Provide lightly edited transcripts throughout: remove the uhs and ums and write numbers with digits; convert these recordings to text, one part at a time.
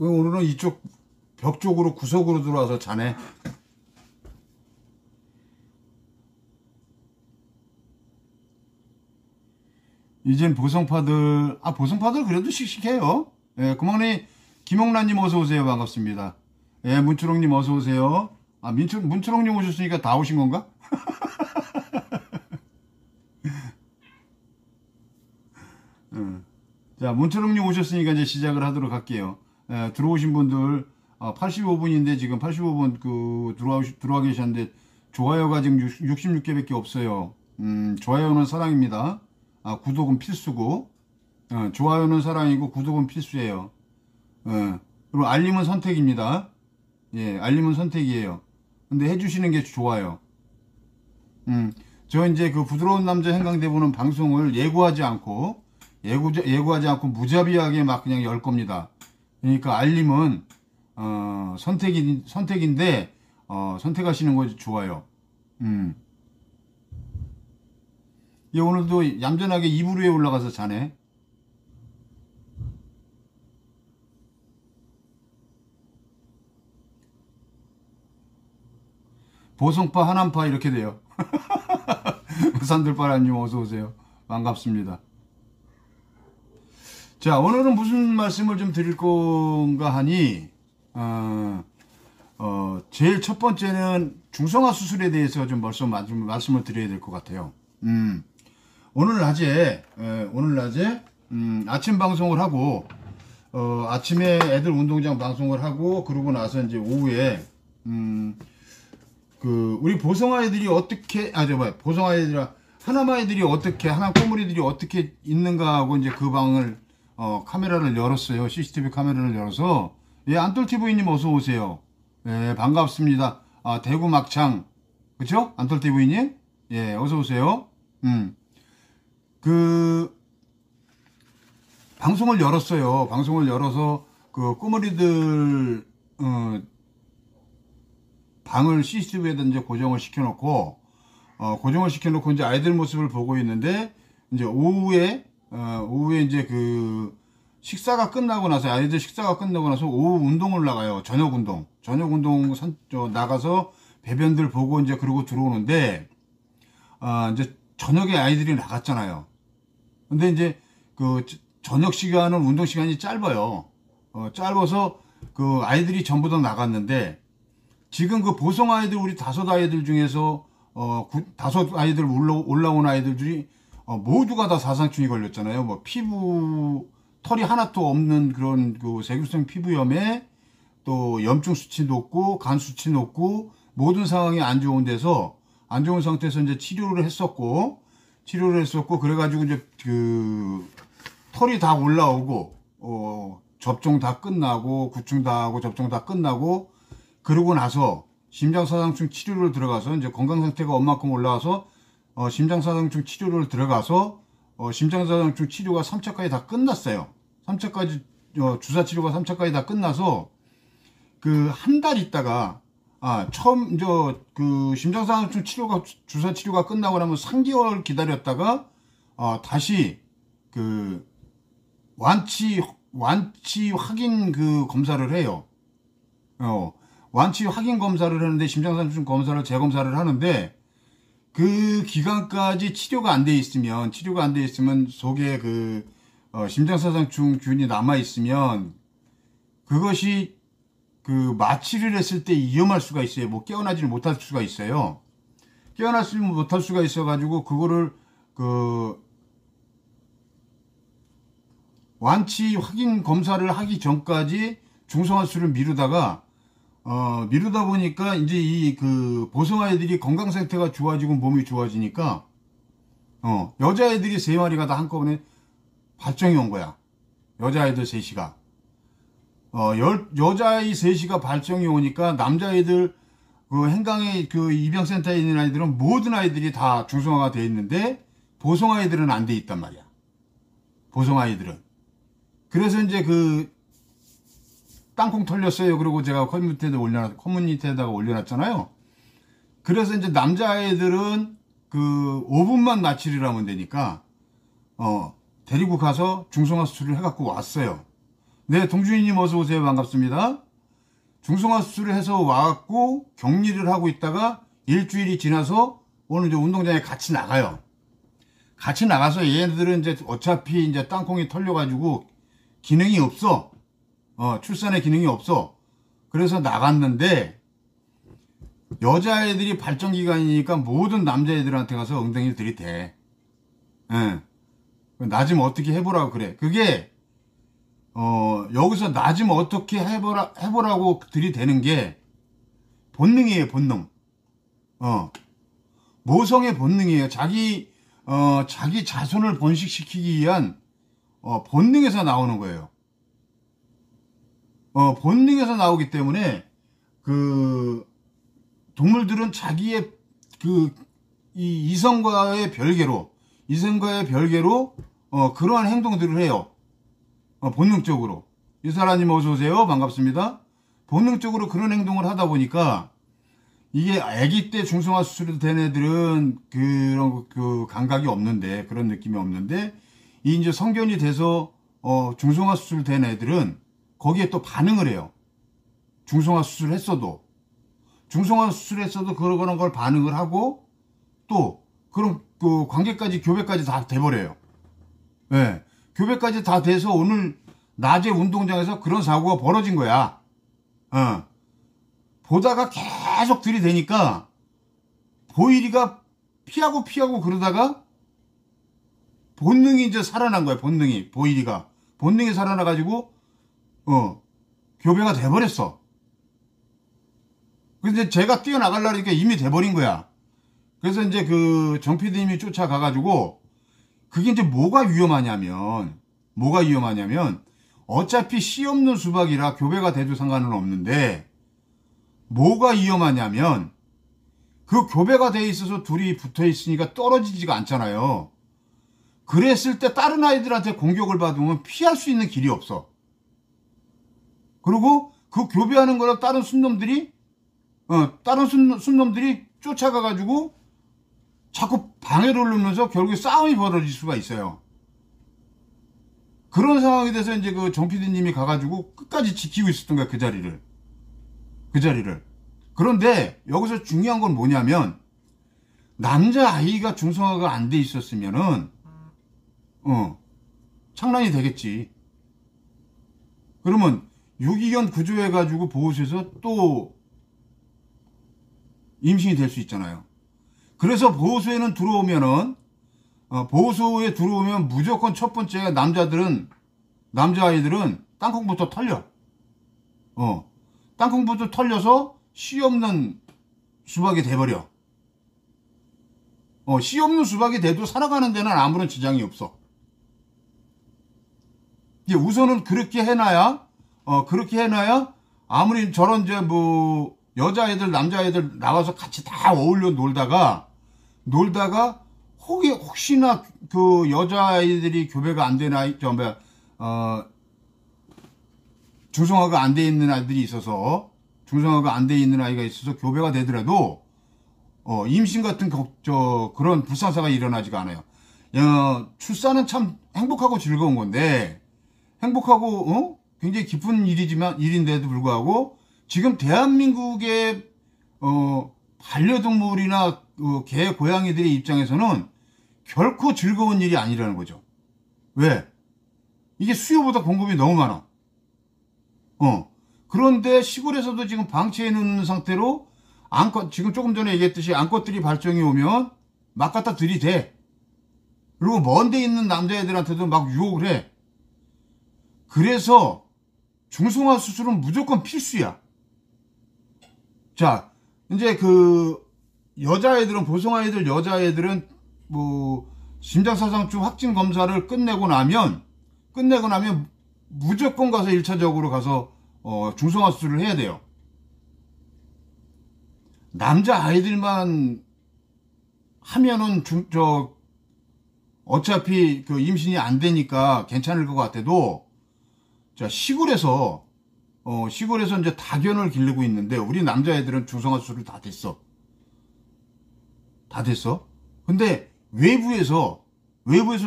오늘은 이쪽 벽 쪽으로 구석으로 들어와서 자네. 이젠 보성파들, 보성파들 그래도 씩씩해요. 예, 그만해. 김용란님 어서오세요. 반갑습니다. 예, 문초롱님 어서오세요. 문초롱님 오셨으니까 다 오신 건가? 자, 문초롱님 오셨으니까 이제 시작을 하도록 할게요. 예, 들어오신 분들, 85분인데 지금 85분 들어와 계셨는데, 좋아요가 지금 66개밖에 없어요. 좋아요는 사랑입니다. 구독은 필수고, 좋아요는 사랑이고, 구독은 필수예요. 그리고 알림은 선택입니다. 예, 알림은 선택이에요. 근데 해주시는 게 좋아요. 저 이제 그 부드러운 남자 행강대부는 방송을 예고하지 않고 무자비하게 막 그냥 열 겁니다. 그러니까 알림은, 선택인데, 선택하시는 것이 좋아요. 얘 오늘도 얌전하게 이불 위에 올라가서 자네. 보성파, 하남파 이렇게 돼요. 산들바람님 어서오세요. 반갑습니다. 자, 오늘은 무슨 말씀을 좀 드릴 건가 하니, 제일 첫 번째는 중성화 수술에 대해서 좀 말씀을 드려야 될 것 같아요. 오늘 낮에 아침 방송을 하고, 아침에 애들 운동장 방송을 하고, 그러고 나서 이제 오후에, 우리 보성아이들이 어떻게, 보성아이들이라, 하나마이들이 어떻게, 하나 꼬물이들이 어떻게 있는가 하고 이제 그 방을, 카메라를 열었어요. CCTV 카메라를 열어서. 예, 안톨TV님 어서오세요. 예, 반갑습니다. 대구 막창. 그쵸? 안톨TV님? 예, 어서오세요. 방송을 열었어요. 방송을 열어서, 꼬물이들, 방을 CCTV에다 이제 고정을 시켜놓고 이제 아이들 모습을 보고 있는데, 이제 오후에 이제 식사가 끝나고 나서, 아이들 식사가 끝나고 나서 오후 운동을 나가요. 저녁 운동 나가서 배변들 보고 이제 그러고 들어오는데, 이제 저녁에 아이들이 나갔잖아요. 근데 이제 저녁 시간은 운동 시간이 짧아요. 짧아서 아이들이 전부 다 나갔는데, 지금 보성 아이들, 우리 5아이들 중에서, 5아이들 올라온 아이들이, 모두가 다 사상충이 걸렸잖아요. 뭐, 털이 하나도 없는 그런 세균성 피부염에, 또 염증 수치 높고, 간 수치 높고, 모든 상황이 안 좋은 상태에서 이제 치료를 했었고, 그래가지고 이제 털이 다 올라오고, 접종 다 끝나고, 구충 다 하고, 접종 다 끝나고, 그러고 나서 심장사상충 치료를 들어가서 이제 건강상태가 얼마큼 올라와서 심장사상충 치료를 들어가서 심장사상충 치료가 3차까지 다 끝났어요. 3차까지 주사 치료가 3차까지 다 끝나서 한 달 있다가 처음 심장사상충 치료가 주사 치료가 끝나고 나면 3개월 기다렸다가 다시 완치 확인 검사를 해요. 완치 확인 검사를 하는데, 심장사상충 검사를 재검사를 하는데, 그 기간까지 치료가 안 돼 있으면 속에 심장사상충 균이 남아 있으면 그것이 마취를 했을 때 위험할 수가 있어요. 뭐 깨어나지를 못할 수가 있어요. 깨어나지 못할 수가 있어가지고 그거를 완치 확인 검사를 하기 전까지 중성화 수술을 미루다 보니까 이제 보성아이들이 건강 상태가 좋아지고 몸이 좋아지니까, 여자아이들이 3마리가 다 한꺼번에 발정이 온 거야. 여자아이들 3이가. 여자아이 3이가 발정이 오니까 남자아이들, 행강의 입양센터에 있는 아이들은 모든 아이들이 다 중성화가 돼 있는데, 보성아이들은 안 돼 있단 말이야. 보성아이들은. 그래서 이제 땅콩 털렸어요. 그리고 제가 커뮤니티에다가 올려놨잖아요. 그래서 이제 남자아이들은 5분만 마취를 하면 되니까, 데리고 가서 중성화 수술을 해갖고 왔어요. 네, 동준이님 어서 오세요. 반갑습니다. 중성화 수술을 해서 와갖고 격리를 하고 있다가 일주일이 지나서 오늘 이제 운동장에 같이 나가요. 같이 나가서 얘네들은 이제 어차피 이제 땅콩이 털려가지고 기능이 없어. 출산의 기능이 없어. 그래서 나갔는데 여자애들이 발정기간이니까 모든 남자애들한테 가서 엉덩이를 들이대. 예. 나 좀 어떻게 해보라고 그래. 그게 여기서 나 좀 어떻게 해보라고 들이대는 게 본능이에요, 본능. 모성의 본능이에요. 자기 자손을 번식시키기 위한, 본능에서 나오는 거예요. 본능에서 나오기 때문에, 동물들은 자기의, 이성과의 별개로, 그러한 행동들을 해요. 본능적으로. 이사라님 어서오세요. 반갑습니다. 본능적으로 그런 행동을 하다 보니까 이게 아기 때 중성화 수술이 된 애들은 그런 감각이 없는데, 그런 느낌이 없는데, 이 이제 성견이 돼서 중성화 수술 된 애들은 거기에 또 반응을 해요. 중성화 수술을 했어도 그런 걸 반응을 하고 또 그런 관계까지 교배까지 다 돼버려요. 네. 교배까지 다 돼서 오늘 낮에 운동장에서 그런 사고가 벌어진 거야. 보다가 계속 들이대니까 보일이가 피하고 그러다가 본능이 이제 살아난 거야. 보일이 살아나가지고 교배가 돼버렸어. 근데 제가 뛰어나가려니까 이미 돼버린 거야. 그래서 이제 정 PD님이 쫓아가가지고 그게 이제 뭐가 위험하냐면 어차피 씨 없는 수박이라 교배가 돼도 상관은 없는데 뭐가 위험하냐면 그 교배가 돼 있어서 둘이 붙어 있으니까 떨어지지가 않잖아요. 그랬을 때 다른 아이들한테 공격을 받으면 피할 수 있는 길이 없어. 그리고 그 교배하는 거를 다른 순놈들이 쫓아가가지고 자꾸 방해를 누르면서 결국에 싸움이 벌어질 수가 있어요. 그런 상황이 돼서 이제 정 PD님이 가가지고 끝까지 지키고 있었던 거야, 그 자리를. 그런데 여기서 중요한 건 뭐냐면 남자아이가 중성화가 안 돼 있었으면은 창란이 되겠지. 그러면 유기견 구조해가지고 보호소에서 또 임신이 될 수 있잖아요. 그래서 보호소에 들어오면 무조건 첫 번째 남자아이들은 땅콩부터 털려. 땅콩부터 털려서 씨 없는 수박이 돼버려. 씨 없는 수박이 돼도 살아가는 데는 아무런 지장이 없어. 이제 우선은 그렇게 해놔야 아무리 저런 여자애들, 남자애들 나와서 같이 다 어울려 놀다가 혹시나 여자아이들이 교배가 안 된 중성화가 안 돼 있는 아이들이 있어서 아이가 있어서 교배가 되더라도 임신 같은 그런 불상사가 일어나지가 않아요. 출산은 참 행복하고 즐거운 건데 굉장히 기쁜 일인데도 불구하고 지금 대한민국의 반려동물이나 개, 고양이들의 입장에서는 결코 즐거운 일이 아니라는 거죠. 왜? 이게 수요보다 공급이 너무 많아. 그런데 시골에서도 지금 방치해 놓는 상태로 지금 조금 전에 얘기했듯이 암컷들이 발정이 오면 막 갖다 들이대. 그리고 먼 데 있는 남자애들한테도 막 유혹을 해. 그래서 중성화 수술은 무조건 필수야. 자, 이제 여자애들은 심장사상충 확진 검사를 끝내고 나면 무조건 가서 1차적으로 가서 중성화 수술을 해야 돼요. 남자아이들만 하면은 어차피 임신이 안 되니까 괜찮을 것 같아도, 자, 시골에서 이제 다견을 기르고 있는데, 우리 남자애들은 중성화 수술을 다 됐어. 근데 외부에서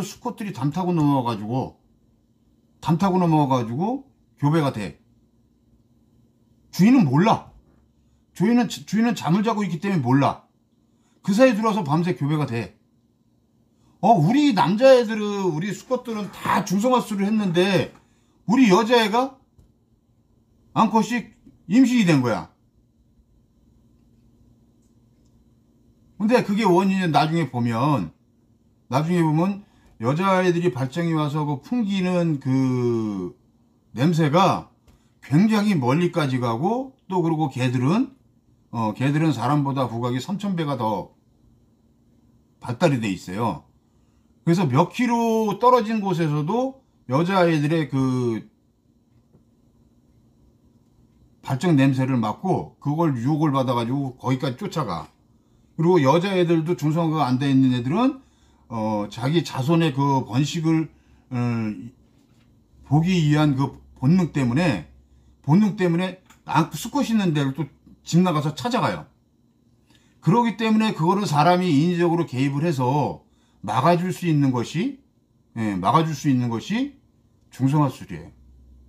수컷들이 담 타고 넘어와가지고 교배가 돼. 주인은 몰라. 주인은 잠을 자고 있기 때문에 몰라. 그 사이에 들어와서 밤새 교배가 돼. 우리 남자애들은, 우리 수컷들은 다 중성화 수술을 했는데, 우리 여자애가 암컷이 임신이 된 거야. 근데 그게 원인이 나중에 보면 여자애들이 발정이 와서 그 풍기는 그 냄새가 굉장히 멀리까지 가고, 또 그리고 걔들은 사람보다 후각이 3000배가 더 발달이 돼 있어요. 그래서 몇 킬로 떨어진 곳에서도 여자아이들의 그 발정 냄새를 맡고 그걸 유혹을 받아가지고 거기까지 쫓아가. 그리고 여자애들도 중성화가 안 돼 있는 애들은 자기 자손의 그 번식을 보기 위한 그 본능 때문에 수컷 있는 데를 또 집 나가서 찾아가요. 그러기 때문에 그거를 사람이 인위적으로 개입을 해서 막아줄 수 있는 것이 중성화 수술이에요.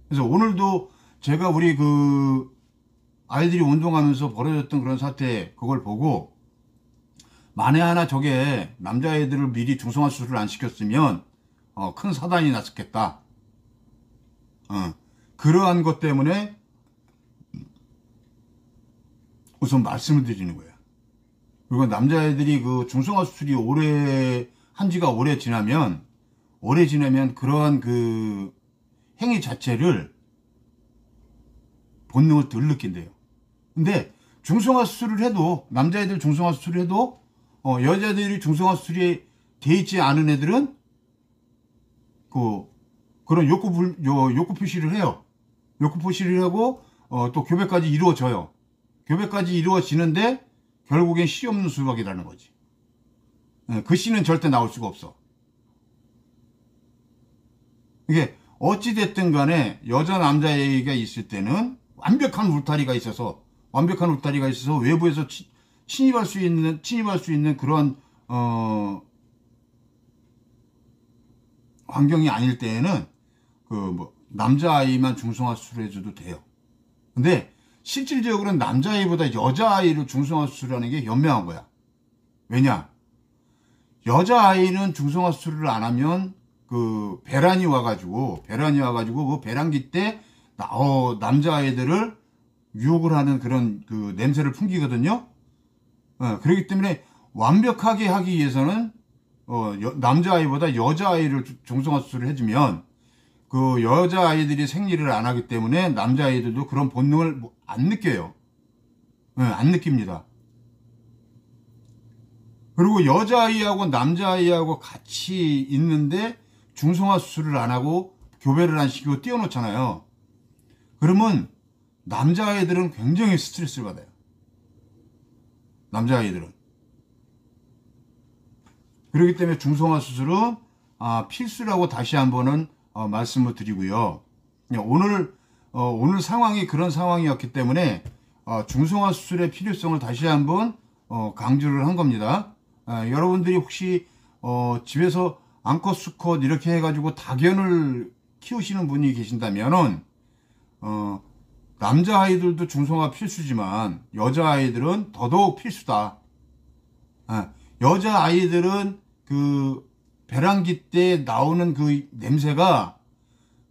그래서 오늘도 제가 우리 그 아이들이 운동하면서 벌어졌던 그런 사태, 그걸 보고 만에 하나 저게 남자애들을 미리 중성화 수술을 안 시켰으면 큰 사단이 났었겠다. 그러한 것 때문에 우선 말씀을 드리는 거예요. 그리고 남자애들이 그 중성화 수술이 한 지가 오래 지나면 그러한 그 행위 자체를 본능을 덜 느낀대요. 근데 중성화 수술을 해도, 남자애들 중성화 수술을 해도 여자들이 중성화 수술이 돼 있지 않은 애들은 그런 욕구 표시를 해요. 욕구 표시를 하고 또 교배까지 이루어져요. 교배까지 이루어지는데 결국엔 씨 없는 수박이라는 거지. 그 씨는 절대 나올 수가 없어. 이게 어찌됐든 간에 여자 남자애가 있을 때는 완벽한 울타리가 있어서 외부에서 침입할 수 있는 그런 환경이 아닐 때에는 남자아이만 중성화 수술을 해줘도 돼요. 근데 실질적으로는 남자아이보다 여자아이를 중성화 수술하는 게 현명한 거야. 왜냐? 여자아이는 중성화 수술을 안 하면 그 배란이 와가지고 그 배란기 때 남자아이들을 유혹을 하는 그런 그 냄새를 풍기거든요. 그렇기 때문에 완벽하게 하기 위해서는 남자아이보다 여자아이를 중성화 수술을 해주면 그 여자아이들이 생리를 안 하기 때문에 남자아이들도 그런 본능을 안 느껴요. 안 느낍니다. 그리고 여자아이하고 남자아이하고 같이 있는데 중성화 수술을 안 하고 교배를 안 시키고 띄워놓잖아요. 그러면 남자아이들은 굉장히 스트레스를 받아요. 남자아이들은. 그렇기 때문에 중성화 수술은 필수라고 다시 한번은 말씀을 드리고요. 오늘 상황이 그런 상황이었기 때문에 중성화 수술의 필요성을 다시 한번 강조를 한 겁니다. 여러분들이 혹시 집에서 암컷 수컷 이렇게 해가지고 다견을 키우시는 분이 계신다면은 남자아이들도 중성화 필수지만 여자아이들은 더더욱 필수다. 여자아이들은 그 배란기 때 나오는 그 냄새가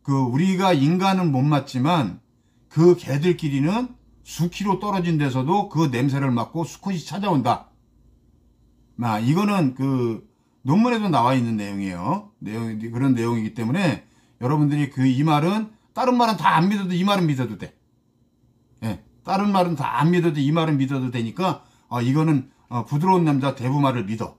우리가 인간은 못 맡지만 그 개들끼리는 수키로 떨어진 데서도 그 냄새를 맡고 수컷이 찾아온다. 이거는 그 논문에도 나와 있는 내용이에요. 그런 내용이기 때문에 여러분들이 이 말은 다른 말은 다 안 믿어도 이 말은 믿어도 돼. 다른 말은 다 안 믿어도 이 말은 믿어도 되니까 이거는 부드러운 남자 대부 말을 믿어.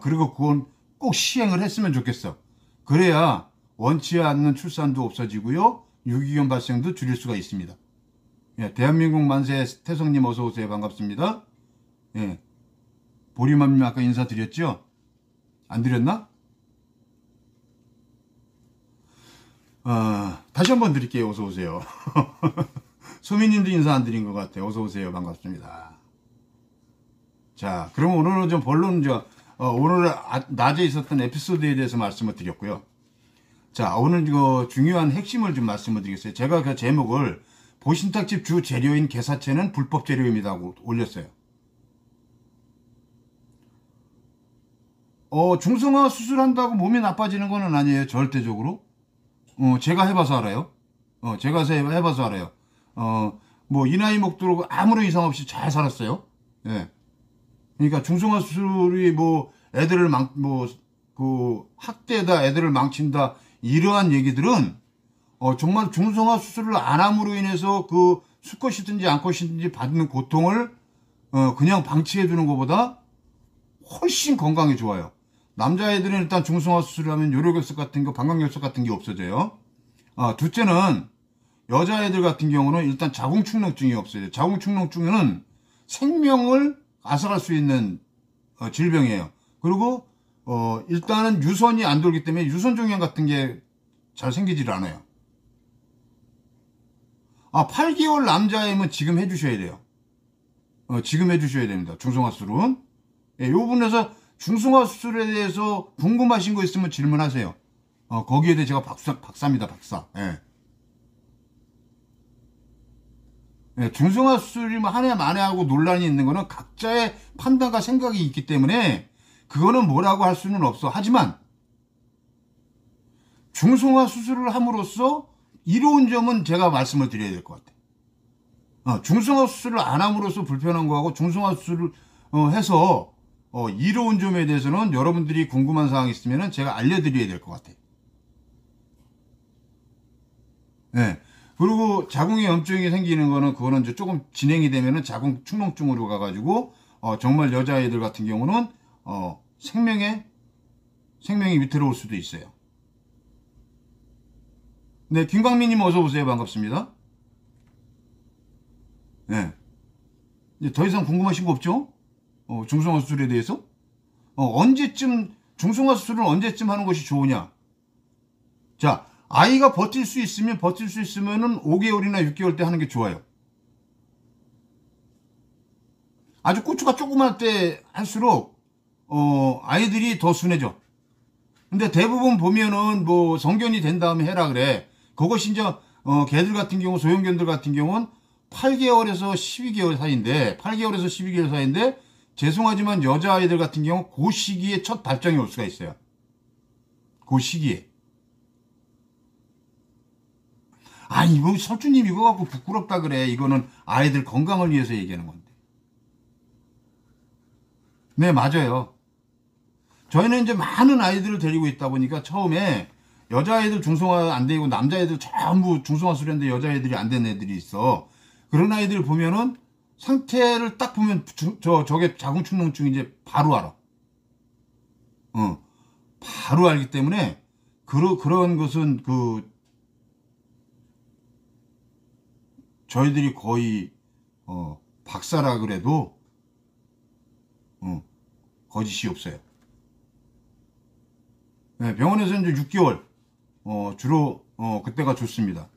그리고 그건 꼭 시행을 했으면 좋겠어. 그래야 원치 않는 출산도 없어지고요. 유기견 발생도 줄일 수가 있습니다. 대한민국 만세 태성님 어서 오세요. 반갑습니다. 보리맘님 아까 인사드렸죠? 안 드렸나? 다시 한번 드릴게요. 어서 오세요. 소민님도 인사 안 드린 것 같아요. 어서 오세요. 반갑습니다. 자, 그럼 오늘은 좀 본론 오늘 낮에 있었던 에피소드에 대해서 말씀을 드렸고요. 자, 오늘 이거 중요한 핵심을 좀 말씀을 드리겠어요. 제가 그 제목을 보신탕집 주 재료인 게사채는 불법 재료입니다 하고 올렸어요. 중성화 수술한다고 몸이 나빠지는 건 아니에요. 절대적으로. 제가 해봐서 알아요. 제가 해봐서 알아요. 뭐, 이 나이 먹도록 아무런 이상 없이 잘 살았어요. 예. 그러니까 중성화 수술이 뭐, 애들을 학대다, 애들을 망친다, 이러한 얘기들은, 정말 중성화 수술을 안 함으로 인해서 그 수컷이든지 암컷이든지 받는 고통을, 그냥 방치해 두는 것보다 훨씬 건강에 좋아요. 남자애들은 일단 중성화 수술을 하면 요로결석 같은 거, 방광결석 같은 게 없어져요. 둘째는 여자애들 같은 경우는 일단 자궁축농증이 없어요. 자궁축농증은 생명을 앗아갈 수 있는 질병이에요. 그리고 일단은 유선이 안 돌기 때문에 유선종양 같은 게 잘 생기질 않아요. 8개월 남자애면 지금 해주셔야 돼요. 지금 해주셔야 됩니다. 중성화 수술은. 예, 요 부분에서 중성화 수술에 대해서 궁금하신 거 있으면 질문하세요. 거기에 대해 제가 박사입니다, 박사. 예. 예, 중성화 수술이 뭐 한 해 만에 하고 논란이 있는 거는 각자의 판단과 생각이 있기 때문에 그거는 뭐라고 할 수는 없어. 하지만 중성화 수술을 함으로써 이로운 점은 제가 말씀을 드려야 될 것 같아요. 중성화 수술을 안 함으로써 불편한 거하고 중성화 수술을 해서 이로운 점에 대해서는 여러분들이 궁금한 사항이 있으면 제가 알려드려야 될 것 같아요. 네. 그리고 자궁에 염증이 생기는 거는 그거는 이제 조금 진행이 되면은 자궁 축농증으로 가가지고 정말 여자애들 같은 경우는 생명이 위태로울 수도 있어요. 네, 김광민님 어서 오세요. 반갑습니다. 네. 이제 더 이상 궁금하신 거 없죠? 중성화 수술에 대해서? 중성화 수술은 언제쯤 하는 것이 좋으냐? 자, 아이가 버틸 수 있으면은 5개월이나 6개월 때 하는 게 좋아요. 아주 고추가 조그만 때 할수록, 아이들이 더 순해져. 근데 대부분 보면은 뭐 성견이 된 다음에 해라 그래. 그것이 이제, 걔들 같은 경우, 소형견들 같은 경우는 8개월에서 12개월 사이인데, 죄송하지만 여자아이들 같은 경우 그 시기에 첫 발정이 올 수가 있어요. 그 시기에. 이거 설주님 이거 갖고 부끄럽다 그래. 이거는 아이들 건강을 위해서 얘기하는 건데. 네, 맞아요. 저희는 이제 많은 아이들을 데리고 있다 보니까 처음에 여자아이들 중성화 안 되고 남자아이들 전부 중성화 수술했는데 여자아이들이 안 된 애들이 있어. 그런 아이들 보면은 상태를 딱 보면 저게 자궁축농증 이제 바로 알아. 바로 알기 때문에 그런 것은 저희들이 거의 박사라 그래도 거짓이 없어요. 네, 병원에서 이제 6개월 주로 그때가 좋습니다.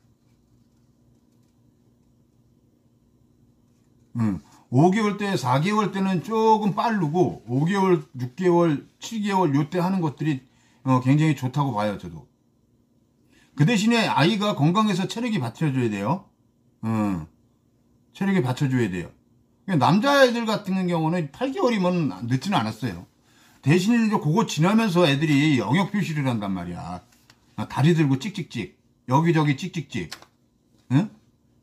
5개월 때, 4개월 때는 조금 빠르고 5개월, 6개월, 7개월 요때 하는 것들이 굉장히 좋다고 봐요, 저도. 그 대신에 아이가 건강해서 체력이 받쳐줘야 돼요. 체력이 받쳐줘야 돼요. 남자애들 같은 경우는 8개월이면 늦지는 않았어요. 대신에 이제 그거 지나면서 애들이 영역 표시를 한단 말이야. 다리 들고 찍찍찍. 여기저기 찍찍찍. 응?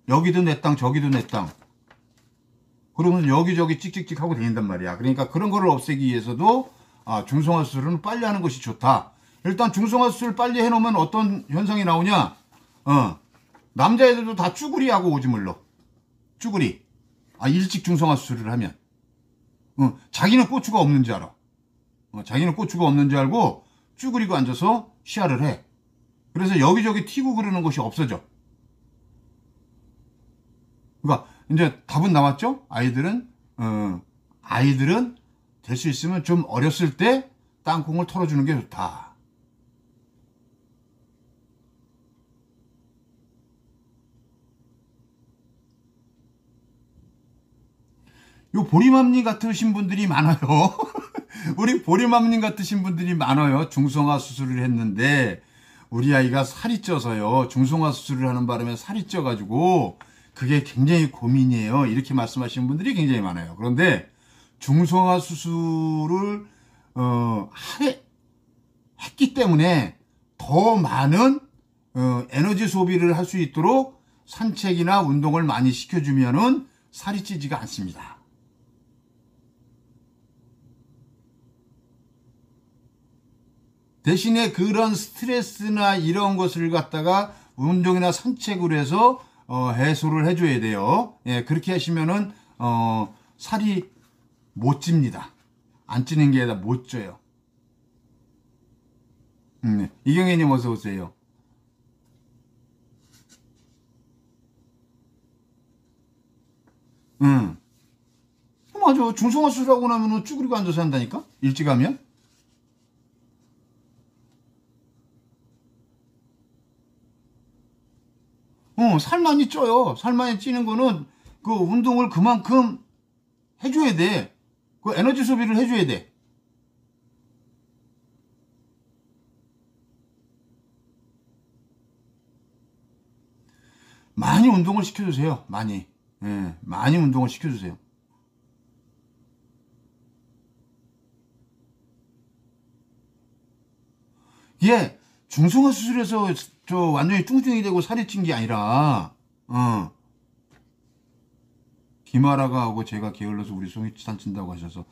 여기도 내 땅, 저기도 내 땅. 그러면서 여기저기 찍찍찍 하고 다닌단 말이야. 그러니까 그런 거를 없애기 위해서도 중성화 수술은 빨리 하는 것이 좋다. 일단 중성화 수술 빨리 해놓으면 어떤 현상이 나오냐? 남자애들도 다 쭈구리하고 오줌을러. 쭈구리. 일찍 중성화 수술을 하면. 자기는 고추가 없는 줄 알아. 자기는 고추가 없는 줄 알고 쭈그리고 앉아서 시야를 해. 그래서 여기저기 튀고 그러는 것이 없어져. 그러니까 이제 답은 나왔죠? 아이들은 될 수 있으면 좀 어렸을 때 땅콩을 털어주는 게 좋다. 요 보리맘님 같으신 분들이 많아요. 우리 보리맘님 같으신 분들이 많아요. 중성화 수술을 했는데 우리 아이가 살이 쪄서요. 중성화 수술을 하는 바람에 살이 쪄가지고 그게 굉장히 고민이에요. 이렇게 말씀하시는 분들이 굉장히 많아요. 그런데 중성화 수술을 했기 때문에 더 많은 에너지 소비를 할 수 있도록 산책이나 운동을 많이 시켜주면은 살이 찌지가 않습니다. 대신에 그런 스트레스나 이런 것을 갖다가 운동이나 산책으로 해서 해소를 해줘야 돼요. 예, 그렇게 하시면은 살이 못 찝니다. 안 찌는 게 아니라 못 쪄요. 네. 이경애님 어서 오세요. 맞아. 중성화 수술하고 나면은 쭈그리고 앉아서 한다니까? 일찍 하면? 살 많이 쪄요. 살 많이 찌는 거는 그 운동을 그만큼 해줘야 돼. 그 에너지 소비를 해줘야 돼. 많이 운동을 시켜주세요. 많이. 예, 많이 운동을 시켜주세요. 이게 중성화 수술에서 저 완전히 뚱뚱이 되고 살이 찐 게 아니라, 김아라가 하고 제가 게을러서 우리 송이 산친다고 하셔서,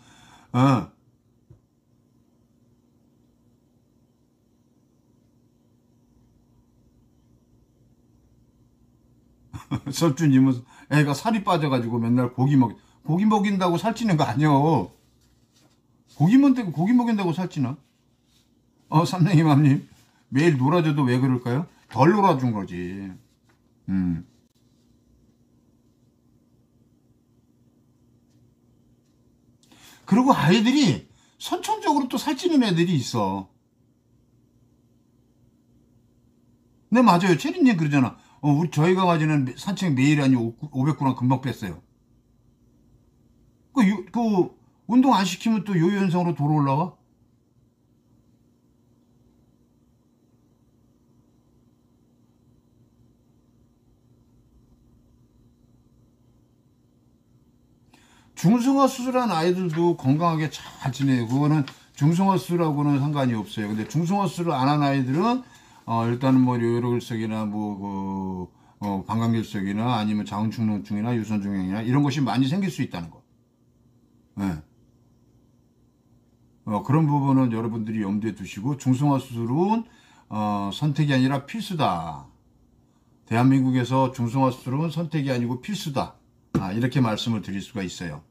설주님은 애가 살이 빠져가지고 맨날 고기 먹인다고 살찌는 거 아니요. 고기 먹인다고 살찌나? 삼냉이 맘님. 매일 놀아줘도 왜 그럴까요? 덜 놀아준 거지. 그리고 아이들이 선천적으로 또 살찌는 애들이 있어. 네, 맞아요. 체리님 그러잖아. 저희가 가지는 산책 매일 아니 500g 금방 뺐어요. 그 운동 안 시키면 또 요요 현상으로 돌아 올라와? 중성화 수술한 아이들도 건강하게 잘 지내요. 그거는 중성화 수술하고는 상관이 없어요. 근데 중성화 수술을 안 한 아이들은 일단은 뭐 뇌혈결석이나 방광결석이나 아니면 자궁축농증이나 유선종양이나 이런 것이 많이 생길 수 있다는 거. 네. 그런 부분은 여러분들이 염두에 두시고 중성화 수술은 선택이 아니라 필수다. 대한민국에서 중성화 수술은 선택이 아니고 필수다. 이렇게 말씀을 드릴 수가 있어요.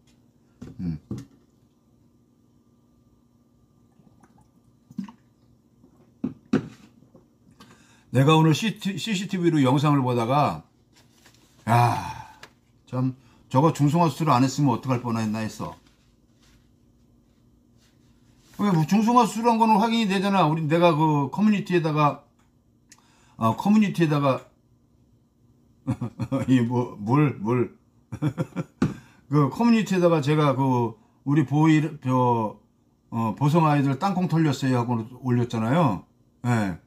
내가 오늘 CCTV로 영상을 보다가 참 저거 중성화 수술을 안 했으면 어떡할 뻔했나 했어. 뭐 중성화 수술한 거는 확인이 되잖아. 내가 그 커뮤니티에다가 그 커뮤니티에다가 제가 우리 보성 아이들 땅콩 털렸어요 하고 올렸잖아요. 예.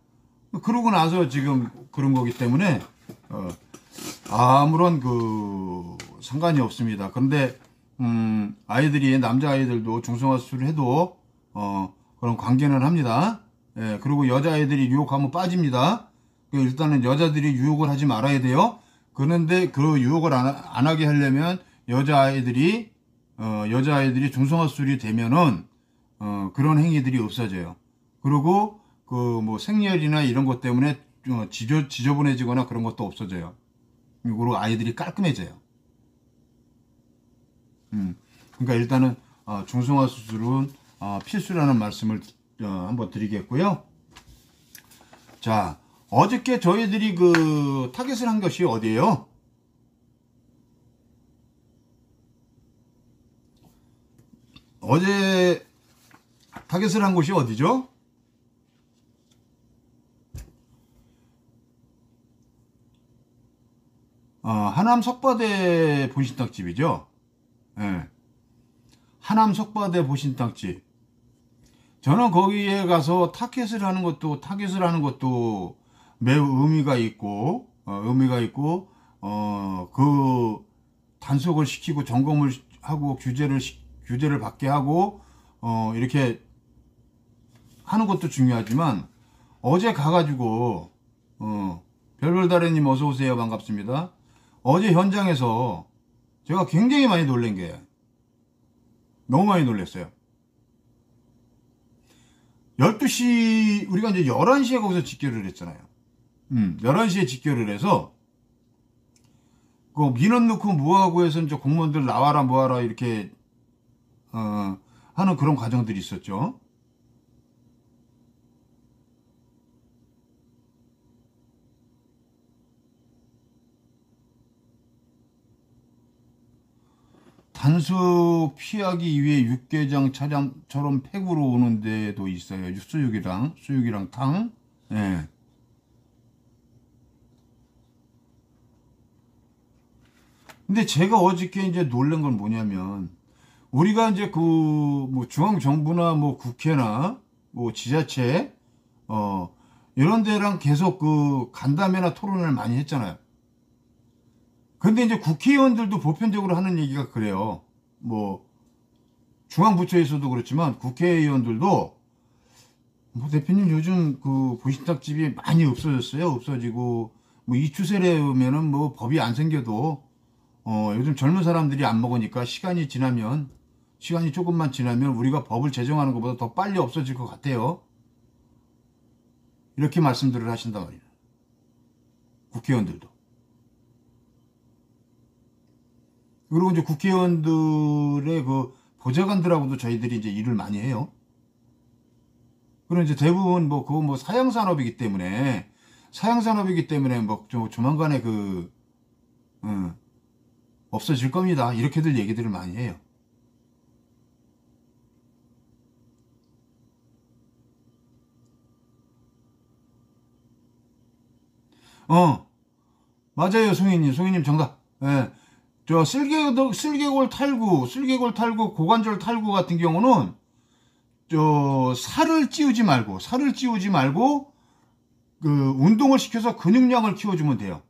그러고 나서 지금 그런 거기 때문에 아무런 상관이 없습니다. 그런데 남자 아이들도 중성화 수술을 해도 그런 관계는 합니다. 예, 그리고 여자 아이들이 유혹하면 빠집니다. 일단은 여자들이 유혹을 하지 말아야 돼요. 그런데 그 유혹을 안 하게 하려면 여자아이들이 중성화 수술이 되면은 그런 행위들이 없어져요. 그리고 생리혈이나 이런 것 때문에 지저분해지거나 그런 것도 없어져요. 그리고 아이들이 깔끔해져요. 그러니까 일단은 중성화 수술은 필수라는 말씀을 한번 드리겠고요. 자, 어저께 저희들이 타겟을 한 것이 어디예요? 어제 타겟을 한 곳이 어디죠? 하남 석바대 보신탕집이죠. 네. 하남 석바대 보신탕집. 저는 거기에 가서 타겟을 하는 것도 매우 의미가 있고, 그 단속을 시키고 점검을 하고 규제를 받게 하고, 이렇게 하는 것도 중요하지만, 어제 가가지고, 별별다래님 어서 오세요. 반갑습니다. 어제 현장에서 제가 굉장히 많이 놀란 게, 너무 많이 놀랐어요. 12시, 우리가 이제 11시에 거기서 집결을 했잖아요. 11시에 집결을 해서, 그 민원 넣고 뭐하고 해서 이제 공무원들 나와라 뭐하라 이렇게, 하는 그런 과정들이 있었죠. 단속 피하기 위해 육개장 차량처럼 팩으로 오는 데도 있어요. 수육이랑 탕. 예. 근데 제가 어저께 이제 놀란 건 뭐냐면, 우리가 이제 그, 뭐, 중앙정부나 뭐, 국회나, 뭐, 지자체, 어, 이런 데랑 계속 그, 간담회나 토론을 많이 했잖아요. 근데 이제 국회의원들도 보편적으로 하는 얘기가 그래요. 뭐, 중앙부처에서도 그렇지만, 국회의원들도, 뭐, 대표님 요즘 그, 보신탕집이 많이 없어졌어요. 없어지고, 뭐, 이 추세라면은 뭐, 법이 안 생겨도, 요즘 젊은 사람들이 안 먹으니까 시간이 조금만 지나면 우리가 법을 제정하는 것보다 더 빨리 없어질 것 같아요. 이렇게 말씀들을 하신단 말이에요. 국회의원들도. 그리고 이제 국회의원들의 그 보좌관들하고도 저희들이 이제 일을 많이 해요. 그럼 이제 대부분 뭐 그거 뭐 사양산업이기 때문에 뭐 조만간에 그, 없어질 겁니다. 이렇게들 얘기들을 많이 해요. 어, 맞아요, 송이님 정답. 예. 저 슬개골 탈구, 고관절 탈구 같은 경우는 저 살을 찌우지 말고 그 운동을 시켜서 근육량을 키워주면 돼요.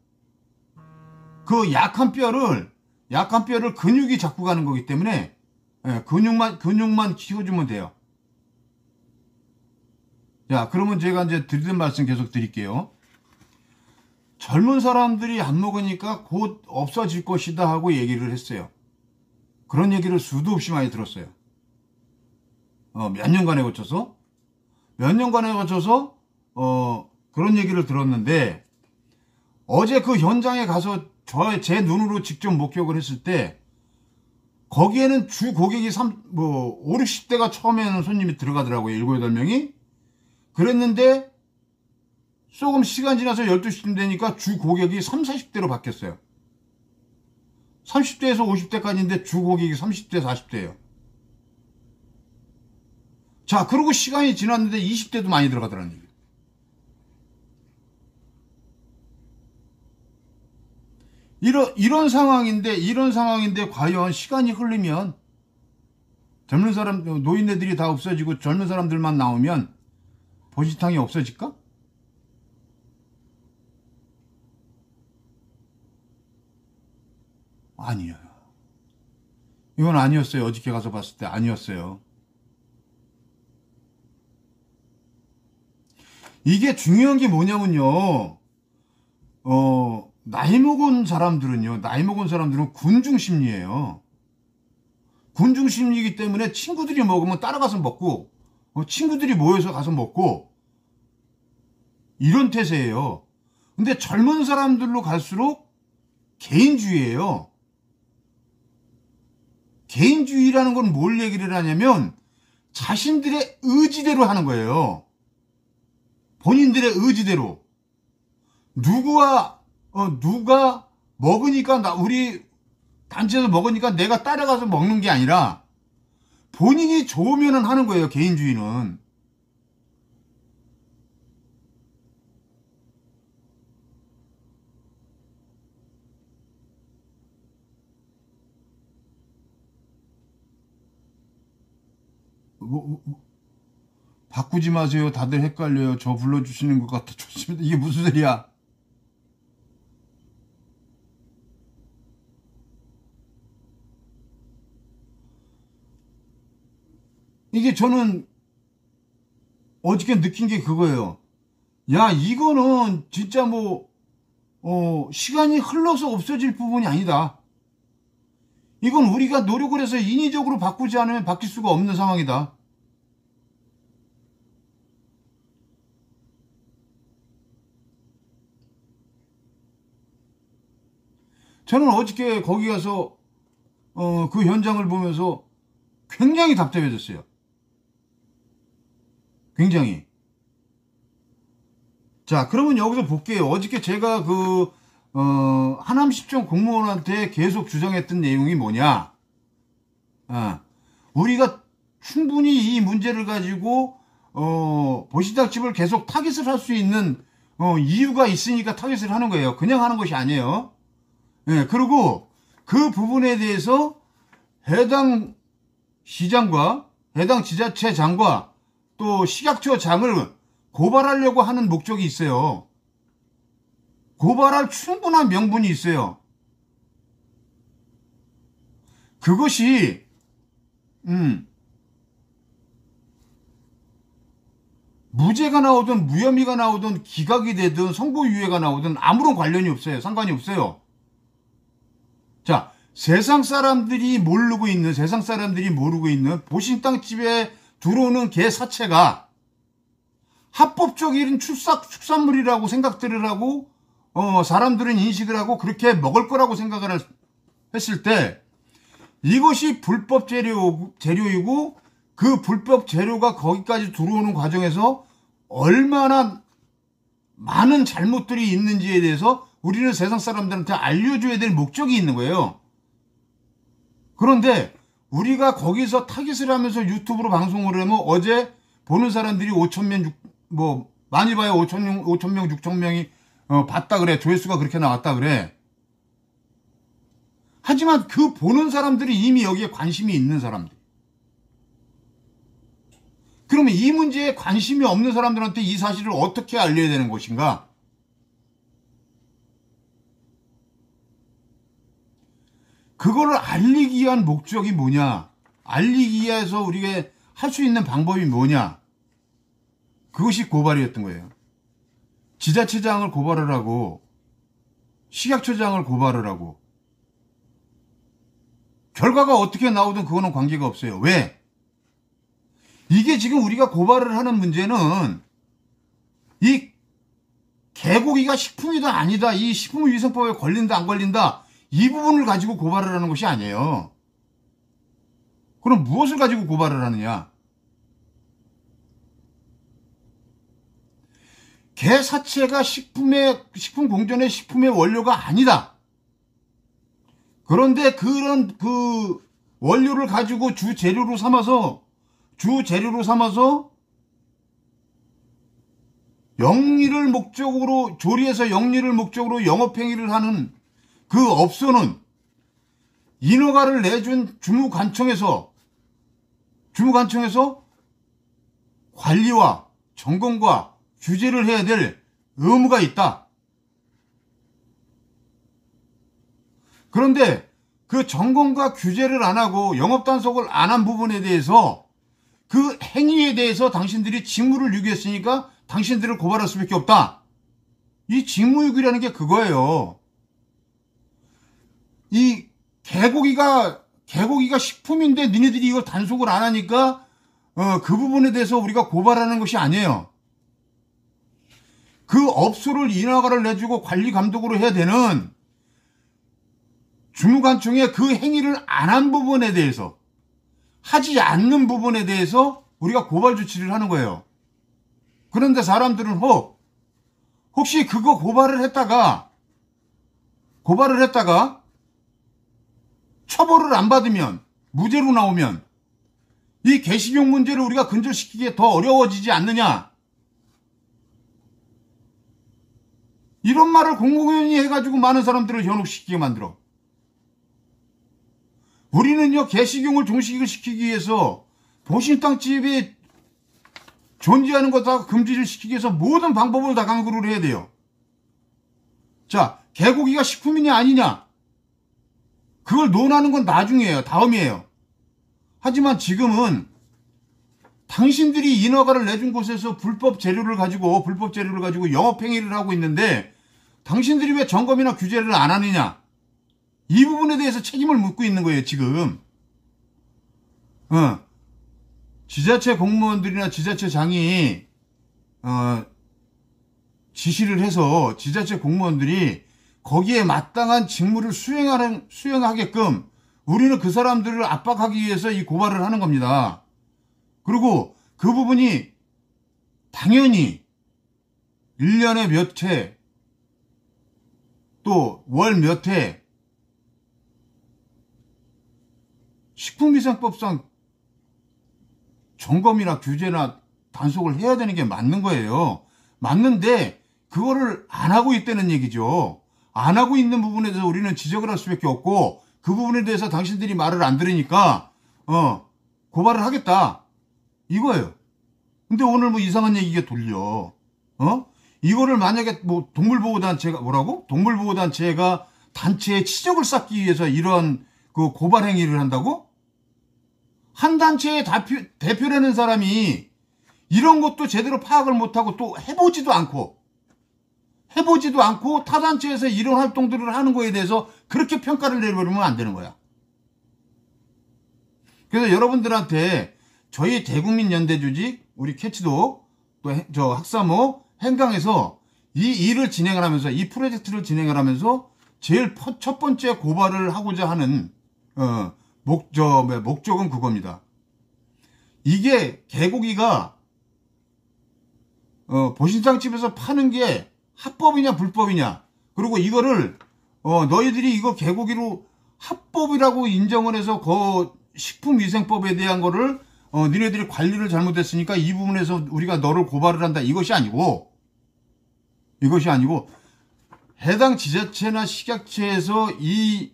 그 약한 뼈를 근육이 잡고 가는 거기 때문에 예, 근육만 키워주면 돼요. 자, 그러면 제가 이제 드리는 말씀 계속 드릴게요. 젊은 사람들이 안 먹으니까 곧 없어질 것이다 하고 얘기를 했어요. 그런 얘기를 수도 없이 많이 들었어요. 몇 년간에 거쳐서 그런 얘기를 들었는데 어제 그 현장에 가서 제 눈으로 직접 목격을 했을 때 거기에는 주 고객이 5, 60대가 처음에는 손님이 들어가더라고요. 7, 8명이. 그랬는데 조금 시간 지나서 12시쯤 되니까 주 고객이 3, 40대로 바뀌었어요. 30대에서 50대까지인데 주 고객이 30대, 40대예요. 자, 그리고 시간이 지났는데 20대도 많이 들어가더라는 얘기예요. 이런 상황인데 과연 시간이 흐르면 노인네들이 다 없어지고 젊은 사람들만 나오면 보시탕이 없어질까? 아니에요. 이건 아니었어요. 어저께 가서 봤을 때 아니었어요. 이게 중요한 게 뭐냐면요. 나이 먹은 사람들은 군중 심리예요. 군중 심리이기 때문에 친구들이 먹으면 따라가서 먹고, 친구들이 모여서 가서 먹고, 이런 태세예요. 근데 젊은 사람들로 갈수록 개인주의예요. 개인주의라는 건 뭘 얘기를 하냐면, 자신들의 의지대로 하는 거예요. 본인들의 의지대로. 누가 먹으니까 우리 단체에서 먹으니까 내가 따라가서 먹는 게 아니라 본인이 좋으면 하는 거예요, 개인주의는. 뭐, 뭐, 바꾸지 마세요. 다들 헷갈려요. 저 불러주시는 것 같아. 좋습니다. 이게 무슨 소리야? 이게 저는 어저께 느낀 게 그거예요. 야, 이거는 진짜 시간이 흘러서 없어질 부분이 아니다. 이건 우리가 노력을 해서 인위적으로 바꾸지 않으면 바뀔 수가 없는 상황이다. 저는 어저께 거기 가서 그 현장을 보면서 굉장히 답답해졌어요. 굉장히. 자, 그러면 여기서 볼게요. 어저께 제가 하남시청 공무원한테 계속 주장했던 내용이 뭐냐. 우리가 충분히 이 문제를 가지고 보신닭집을 계속 타깃을 할 수 있는 이유가 있으니까 타깃을 하는 거예요. 그냥 하는 것이 아니에요. 예, 그리고 그 부분에 대해서 해당 시장과 해당 지자체장과 또 식약처장을 고발하려고 하는 목적이 있어요. 고발할 충분한 명분이 있어요. 그것이 무죄가 나오든 무혐의가 나오든 기각이 되든 선고유예가 나오든 아무런 관련이 없어요. 상관이 없어요. 자, 세상 사람들이 모르고 있는 보신탕집에 들어오는 개 사체가 합법적인 축산물이라고 생각들을 하고 사람들은 인식을 하고 그렇게 먹을 거라고 생각을 했을 때 이것이 불법 재료이고 그 불법 재료가 거기까지 들어오는 과정에서 얼마나 많은 잘못들이 있는지에 대해서 우리는 세상 사람들한테 알려줘야 될 목적이 있는 거예요. 그런데 우리가 거기서 타깃을 하면서 유튜브로 방송을 하면 어제 보는 사람들이 5,000명, 많이 봐야 5,000명, 6,000명이 봤다 그래. 조회수가 그렇게 나왔다 그래. 하지만 그 보는 사람들이 이미 여기에 관심이 있는 사람들. 그러면 이 문제에 관심이 없는 사람들한테 이 사실을 어떻게 알려야 되는 것인가? 그거를 알리기 위한 목적이 뭐냐? 알리기 위해서 우리가 할 수 있는 방법이 뭐냐? 그것이 고발이었던 거예요. 지자체장을 고발을 하고 식약처장을 고발을 하고 결과가 어떻게 나오든 그거는 관계가 없어요. 왜? 이게 지금 우리가 고발을 하는 문제는 이 개고기가 식품이다 아니다, 이 식품위생법에 걸린다 안 걸린다, 이 부분을 가지고 고발을 하는 것이 아니에요. 그럼 무엇을 가지고 고발을 하느냐? 개 사체가 식품 공전의 식품의 원료가 아니다. 그런데 그런 그 원료를 가지고 주재료로 삼아서 영리를 목적으로 조리해서 영리를 목적으로 영업행위를 하는 그 업소는 인허가를 내준 주무관청에서 관리와 점검과 규제를 해야 될 의무가 있다. 그런데 그 점검과 규제를 안 하고 영업단속을 안 한 부분에 대해서 그 행위에 대해서 당신들이 직무를 유기했으니까 당신들을 고발할 수밖에 없다. 이 직무유기라는 게 그거예요. 이 개고기가 식품인데 니네들이 이걸 단속을 안 하니까 그 부분에 대해서 우리가 고발하는 것이 아니에요. 그 업소를 인허가를 내주고 관리 감독으로 해야 되는 주무관청의 그 행위를 안 한 부분에 대해서, 하지 않는 부분에 대해서 우리가 고발 조치를 하는 거예요. 그런데 사람들은 혹시 그거 고발을 했다가 처벌을 안 받으면, 무죄로 나오면 이 개식용 문제를 우리가 근절시키기에 더 어려워지지 않느냐, 이런 말을 공공연히 해가지고 많은 사람들을 현혹시키게 만들어. 우리는요, 개식용을 종식을 시키기 위해서 보신탕집이 존재하는 것 다 금지를 시키기 위해서 모든 방법을 다 강구를 해야 돼요. 자, 개고기가 식품이냐 아니냐, 그걸 논하는 건 나중이에요. 다음이에요. 하지만 지금은 당신들이 인허가를 내준 곳에서 불법 재료를 가지고 영업행위를 하고 있는데 당신들이 왜 점검이나 규제를 안 하느냐, 이 부분에 대해서 책임을 묻고 있는 거예요 지금. 지자체 공무원들이나 지자체장이 지시를 해서 지자체 공무원들이 거기에 마땅한 직무를 수행하게끔 우리는 그 사람들을 압박하기 위해서 이 고발을 하는 겁니다. 그리고 그 부분이 당연히 1년에 몇 회, 또 월 몇 회 식품위생법상 점검이나 규제나 단속을 해야 되는 게 맞는 거예요. 맞는데 그거를 안 하고 있다는 얘기죠. 안 하고 있는 부분에 대해서 우리는 지적을 할 수밖에 없고, 그 부분에 대해서 당신들이 말을 안 들으니까 고발을 하겠다 이거예요. 근데 오늘 뭐 이상한 얘기가 돌려. 이거를 만약에 뭐 동물보호단체가 동물보호단체가 단체의 치적을 쌓기 위해서 이런 그 고발 행위를 한다고? 한 단체의 대표라는 사람이 이런 것도 제대로 파악을 못하고 또 해보지도 않고 타 단체에서 이런 활동들을 하는 거에 대해서 그렇게 평가를 내려버리면 안 되는 거야. 그래서 여러분들한테 저희 대국민연대조직, 우리 캐치도, 또 저 학사모, 행강에서 이 일을 진행을 하면서, 이 프로젝트를 진행을 하면서 제일 첫 번째 고발을 하고자 하는 목적은 그겁니다. 이게 개고기가 보신탕집에서 파는 게 합법이냐 불법이냐, 그리고 이거를 너희들이 이거 개고기로 합법이라고 인정을 해서 그 식품위생법에 대한 거를 니네들이 관리를 잘못했으니까 이 부분에서 우리가 너를 고발을 한다, 이것이 아니고 해당 지자체나 식약처에서 이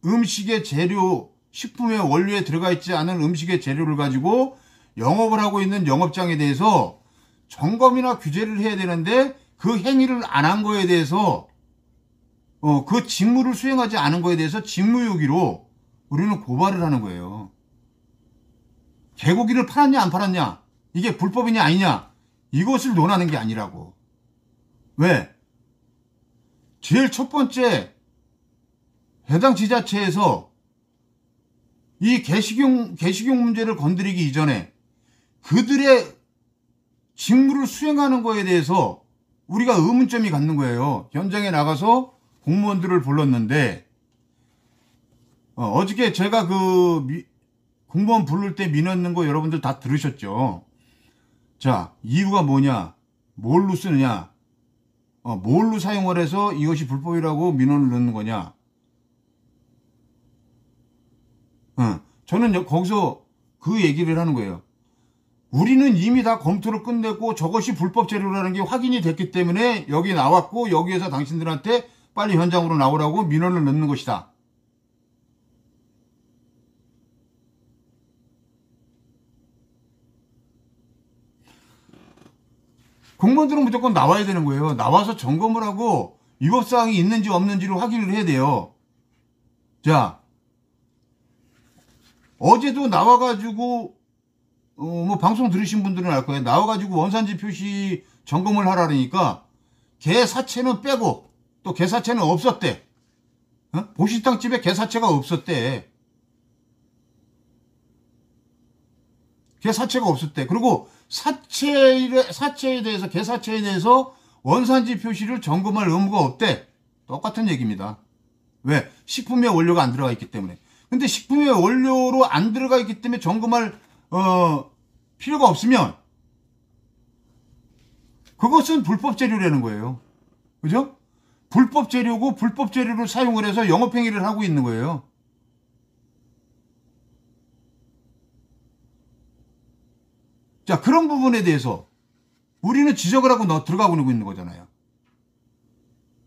음식의 재료, 식품의 원료에 들어가 있지 않은 음식의 재료를 가지고 영업을 하고 있는 영업장에 대해서 점검이나 규제를 해야 되는데 그 행위를 안 한 거에 대해서 그 직무를 수행하지 않은 거에 대해서 직무유기로 우리는 고발을 하는 거예요. 개고기를 팔았냐 안 팔았냐, 이게 불법이냐 아니냐, 이것을 논하는 게 아니라고. 왜? 제일 첫 번째, 해당 지자체에서 이 개식용 문제를 건드리기 이전에 그들의 직무를 수행하는 거에 대해서 우리가 의문점이 갖는 거예요. 현장에 나가서 공무원들을 불렀는데 어저께 제가 공무원 부를 때 민원는 거 여러분들 다 들으셨죠. 자, 이유가 뭐냐, 뭘로 쓰느냐, 뭘로 사용을 해서 이것이 불법이라고 민원을 넣는 거냐. 저는 거기서 그 얘기를 하는 거예요. 우리는 이미 다 검토를 끝냈고 저것이 불법 재료라는 게 확인이 됐기 때문에 여기 나왔고, 여기에서 당신들한테 빨리 현장으로 나오라고 민원을 넣는 것이다. 공무원들은 무조건 나와야 되는 거예요. 나와서 점검을 하고 위법사항이 있는지 없는지를 확인을 해야 돼요. 자, 어제도 나와가지고 뭐 방송 들으신 분들은 알 거예요. 나와가지고 원산지 표시 점검을 하라니까 개 사체는 빼고 또 개 사체는 없었대. 보신탕집에 개 사체가 없었대. 개 사체가 없었대. 그리고 사체에 대해서, 개 사체에 대해서 원산지 표시를 점검할 의무가 없대. 똑같은 얘기입니다. 왜? 식품의 원료가 안 들어가 있기 때문에. 근데 식품의 원료로 안 들어가 있기 때문에 점검할 필요가 없으면 그것은 불법 재료라는 거예요. 그죠? 불법 재료고 불법 재료를 사용을 해서 영업행위를 하고 있는 거예요. 자, 그런 부분에 대해서 우리는 지적을 하고 들어가고 있는 거잖아요.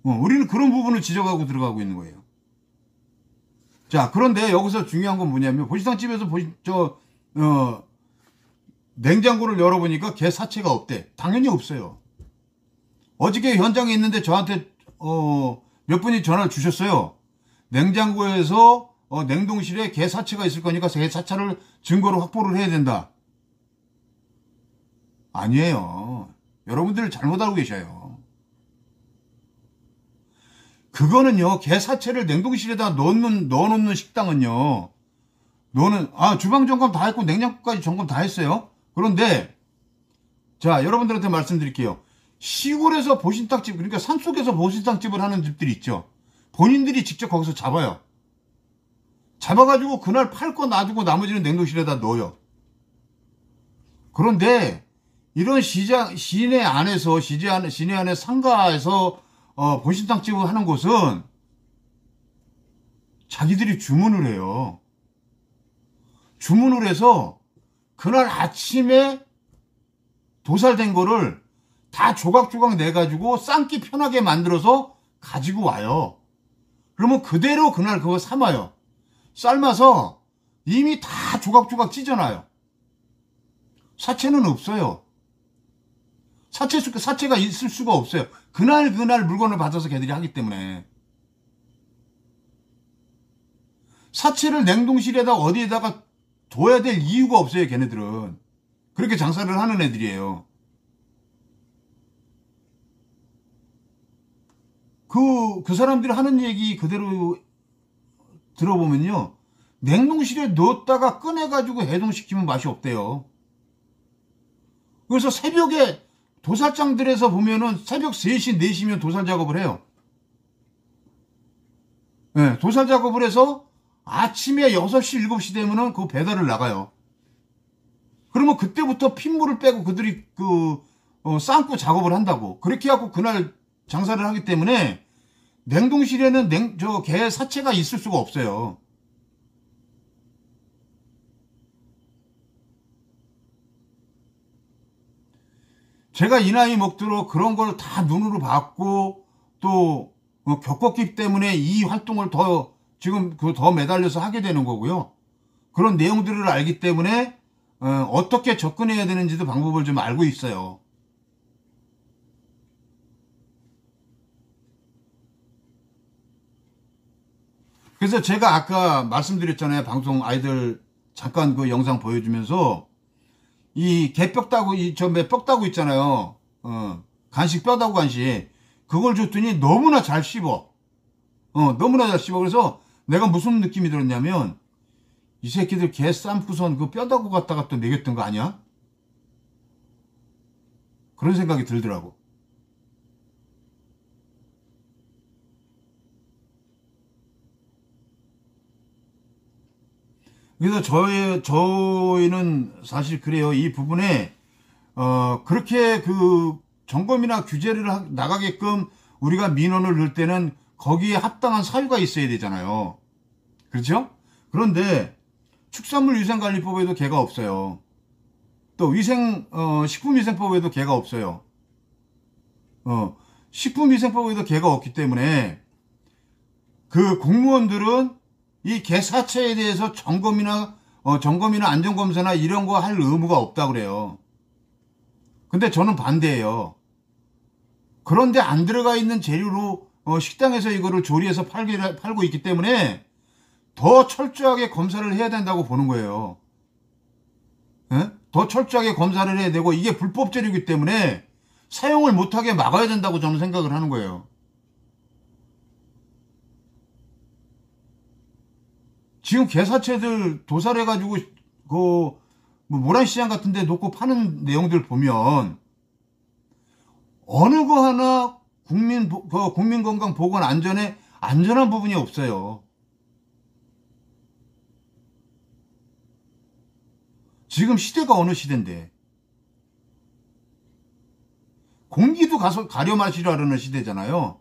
우리는 그런 부분을 지적하고 들어가고 있는 거예요. 자, 그런데 여기서 중요한 건 뭐냐면, 보신탕집에서 냉장고를 열어보니까 개 사체가 없대. 당연히 없어요. 어저께 현장에 있는데 저한테 몇 분이 전화를 주셨어요. 냉장고에서 냉동실에 개 사체가 있을 거니까 개 사체를 증거로 확보를 해야 된다. 아니에요. 여러분들 잘못 알고 계셔요. 그거는요, 개 사체를 냉동실에다 넣어놓는 식당은요, 주방 점검 다 했고 냉장고까지 점검 다 했어요. 그런데 자, 여러분들한테 말씀드릴게요. 시골에서 보신탕집, 그러니까 산속에서 보신탕집을 하는 집들이 있죠. 본인들이 직접 거기서 잡아요. 잡아가지고 그날 팔 거 놔두고 나머지는 냉동실에다 넣어요. 그런데 이런 시내 안에 상가에서 보신탕집을 하는 곳은 자기들이 주문을 해요. 주문을 해서 그날 아침에 도살된 거를 다 조각조각 내가지고 삶기 편하게 만들어서 가지고 와요. 그러면 그대로 그날 그거 삶아요. 삶아서 이미 다 조각조각 찢어놔요. 사체는 없어요. 사체가 있을 수가 없어요. 그날 물건을 받아서 걔들이 하기 때문에. 사체를 냉동실에다 어디에다가 둬야 될 이유가 없어요, 걔네들은. 그렇게 장사를 하는 애들이에요. 그 사람들이 하는 얘기 그대로 들어보면요, 냉동실에 넣었다가 꺼내가지고 해동시키면 맛이 없대요. 그래서 새벽에 도살장들에서 보면은 새벽 3시, 4시면 도살 작업을 해요. 네, 도살 작업을 해서 아침에 6시, 7시 되면은 그 배달을 나가요. 그러면 그때부터 핏물을 빼고 그들이 삶고 작업을 한다고. 그렇게 하고 그날 장사를 하기 때문에 냉동실에는 개 사체가 있을 수가 없어요. 제가 이 나이 먹도록 그런 걸 다 눈으로 봤고 또 겪었기 때문에 이 활동을 더 매달려서 하게 되는 거고요. 그런 내용들을 알기 때문에 어떻게 접근해야 되는지도 방법을 좀 알고 있어요. 그래서 제가 아까 말씀드렸잖아요. 방송 아이들 잠깐 그 영상 보여주면서 이 개뼈다구, 뼈다구 있잖아요. 간식, 뼈다구 간식. 그걸 줬더니 너무나 잘 씹어. 너무나 잘 씹어. 그래서 내가 무슨 느낌이 들었냐면, 이 새끼들 개 삶고선 그 뼈다구 갖다가 또 먹였던 거 아니야? 그런 생각이 들더라고. 그래서 저희는 사실 그래요. 이 부분에, 그렇게 점검이나 규제를 나가게끔 우리가 민원을 넣을 때는 거기에 합당한 사유가 있어야 되잖아요. 그렇죠? 그런데 축산물위생관리법에도 개가 없어요. 또 식품위생법에도 개가 없어요. 식품위생법에도 개가 없기 때문에 그 공무원들은 이 개 사체에 대해서 점검이나 안전검사나 이런 거 할 의무가 없다 그래요. 근데 저는 반대예요. 그런데 안 들어가 있는 재료로 식당에서 이거를 조리해서 팔고 있기 때문에 더 철저하게 검사를 해야 된다고 보는 거예요. 에? 더 철저하게 검사를 해야 되고 이게 불법 재료이기 때문에 사용을 못하게 막아야 된다고 저는 생각을 하는 거예요. 지금 개사체들 도살해가지고 모란시장 같은 데 놓고 파는 내용들 보면 어느 거 하나 국민건강 보건 안전한 부분이 없어요. 지금 시대가 어느 시대인데 공기도 가려 마시라는 시대잖아요.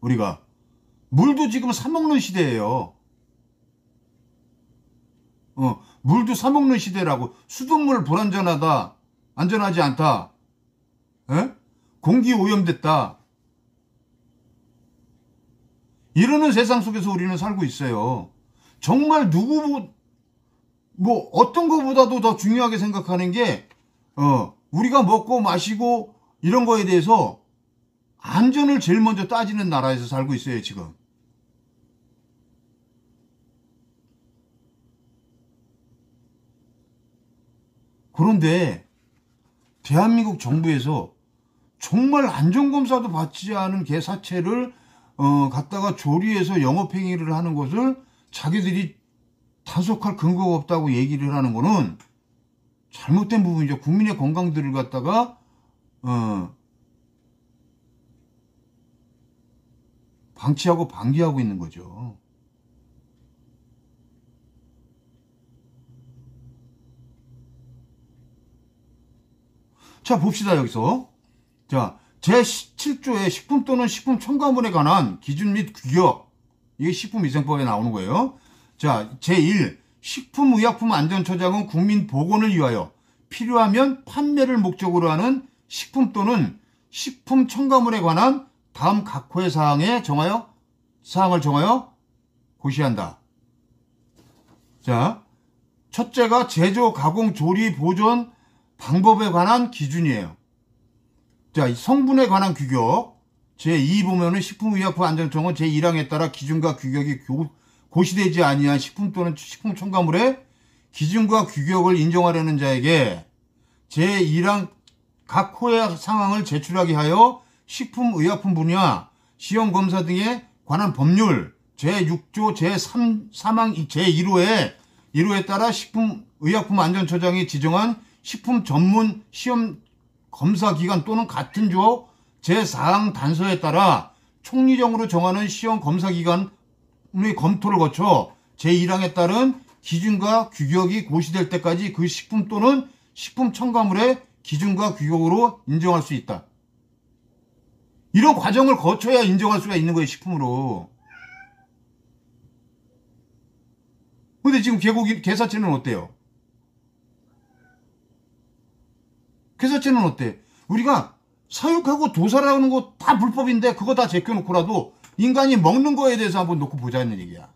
우리가 물도 지금 사 먹는 시대예요. 물도 사 먹는 시대라고. 수돗물 불안전하다, 안전하지 않다, 공기 오염됐다, 이러는 세상 속에서 우리는 살고 있어요. 정말 뭐 어떤 것보다도 더 중요하게 생각하는 게 우리가 먹고 마시고 이런 거에 대해서 안전을 제일 먼저 따지는 나라에서 살고 있어요, 지금. 그런데 대한민국 정부에서 정말 안전검사도 받지 않은 개사체를 갖다가 조리해서 영업행위를 하는 것을 자기들이 단속할 근거가 없다고 얘기를 하는 거는 잘못된 부분이죠. 국민의 건강들을 갖다가 방치하고 방기하고 있는 거죠. 자, 봅시다, 여기서. 자, 제7조의 식품 또는 식품 첨가물에 관한 기준 및 규격. 이게 식품위생법에 나오는 거예요. 자, 제1. 식품의약품안전처장은 국민 보건을 위하여 필요하면 판매를 목적으로 하는 식품 또는 식품 첨가물에 관한 다음 각 호의 사항을 정하여 고시한다. 자, 첫째가 제조, 가공, 조리, 보존 방법에 관한 기준이에요. 자, 성분에 관한 규격. 제2 보면은 식품의약품안전청은 제1항에 따라 기준과 규격이 고시되지 아니한 식품 또는 식품 첨가물의 기준과 규격을 인정하려는 자에게 제1항 각 호의 상황을 제출하게 하여 식품의약품 분야 시험검사 등에 관한 법률 제6조 제3항 제1호에 따라 식품의약품안전처장이 지정한 식품 전문 시험 검사 기간 또는 같은 조 제4항 단서에 따라 총리정으로 정하는 시험 검사 기간의 검토를 거쳐 제1항에 따른 기준과 규격이 고시될 때까지 그 식품 또는 식품 첨가물의 기준과 규격으로 인정할 수 있다. 이런 과정을 거쳐야 인정할 수가 있는 거예요, 식품으로. 근데 지금 개사체는 어때요? 개사체는 어때? 우리가 사육하고 도살하는 거 다 불법인데 그거 다 제껴놓고라도 인간이 먹는 거에 대해서 한번 놓고 보자는 얘기야.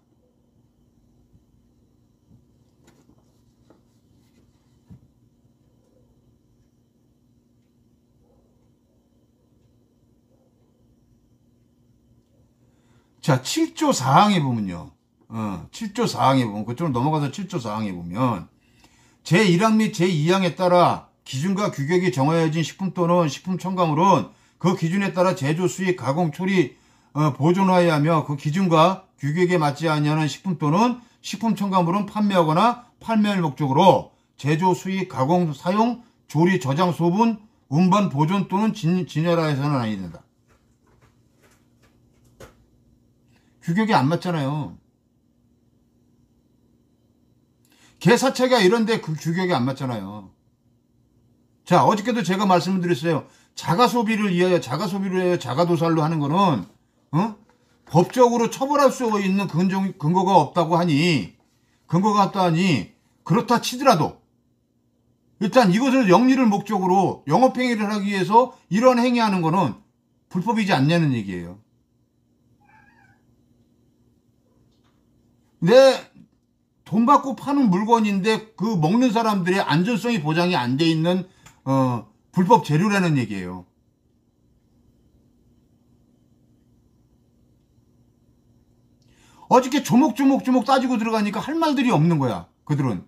자, 7조 4항에 보면요. 7조 4항에 보면, 그쪽으로 넘어가서 7조 4항에 보면, 제1항 및 제2항에 따라 기준과 규격이 정해진 식품 또는 식품 첨가물은 그 기준에 따라 제조, 수입, 가공, 초리, 보존하여야 하며 그 기준과 규격에 맞지 아니하는 식품 또는 식품 첨가물은 판매하거나 판매할 목적으로 제조, 수입, 가공, 사용, 조리, 저장, 소분, 운반, 보존 또는 진열하여서는 아니 된다. 규격이 안 맞잖아요. 개사체가 이런데 그 규격이 안 맞잖아요. 자, 어저께도 제가 말씀을 드렸어요. 자가소비를 위하여 자가도살로 하는 거는 법적으로 처벌할 수 있는 근거가 없다고 하니 그렇다 치더라도 일단 이것을 영리를 목적으로 영업행위를 하기 위해서 이런 행위하는 거는 불법이지 않냐는 얘기예요. 내 돈 받고 파는 물건인데 그 먹는 사람들의 안전성이 보장이 안 돼 있는 불법 재료라는 얘기예요. 어저께 조목조목 따지고 들어가니까 할 말들이 없는 거야. 그들은.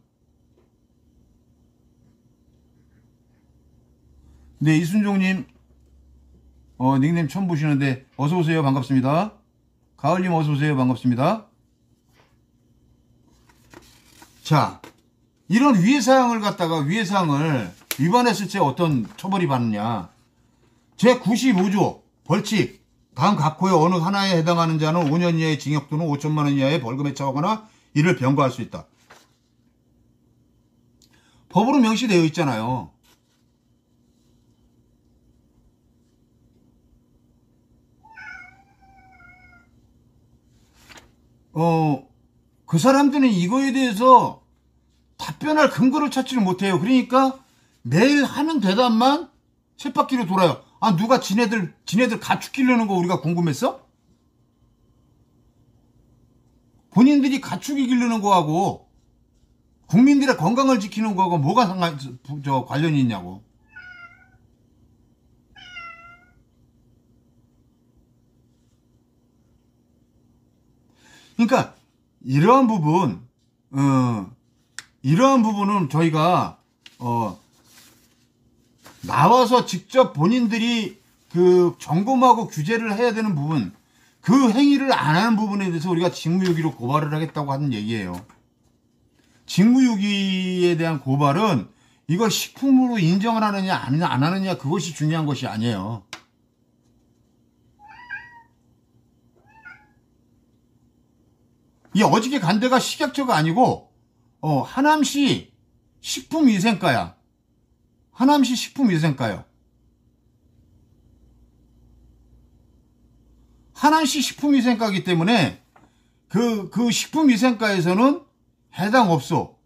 네, 이순종님 닉네임 처음 보시는데 어서오세요. 반갑습니다. 가을님 어서오세요. 반갑습니다. 자, 이런 위해사항을 위반했을 때 어떤 처벌이 받느냐. 제95조 벌칙 다음 각 호의 어느 하나에 해당하는 자는 5년 이하의 징역 또는 5천만 원 이하의 벌금에 처하거나 이를 병과할 수 있다. 법으로 명시되어 있잖아요. 그 사람들은 이거에 대해서 답변할 근거를 찾지를 못해요. 그러니까 매일 하는 대답만 쳇바퀴로 돌아요. 아, 누가 지네들 가축 기르는 거 우리가 궁금했어? 본인들이 가축이 기르는 거하고 국민들의 건강을 지키는 거하고 뭐가 관련이 있냐고. 그러니까 이러한 부분은 저희가 나와서 직접 본인들이 그 점검하고 규제를 해야 되는 부분, 그 행위를 안 하는 부분에 대해서 우리가 직무유기로 고발을 하겠다고 하는 얘기예요. 직무유기에 대한 고발은 이걸 식품으로 인정을 하느냐 안 하느냐 그것이 중요한 것이 아니에요. 이 어저께 간 데가 식약처가 아니고 하남시 식품위생과야. 하남시 식품위생과요. 하남시 식품위생과이기 때문에 그 식품위생과에서는 해당 업소,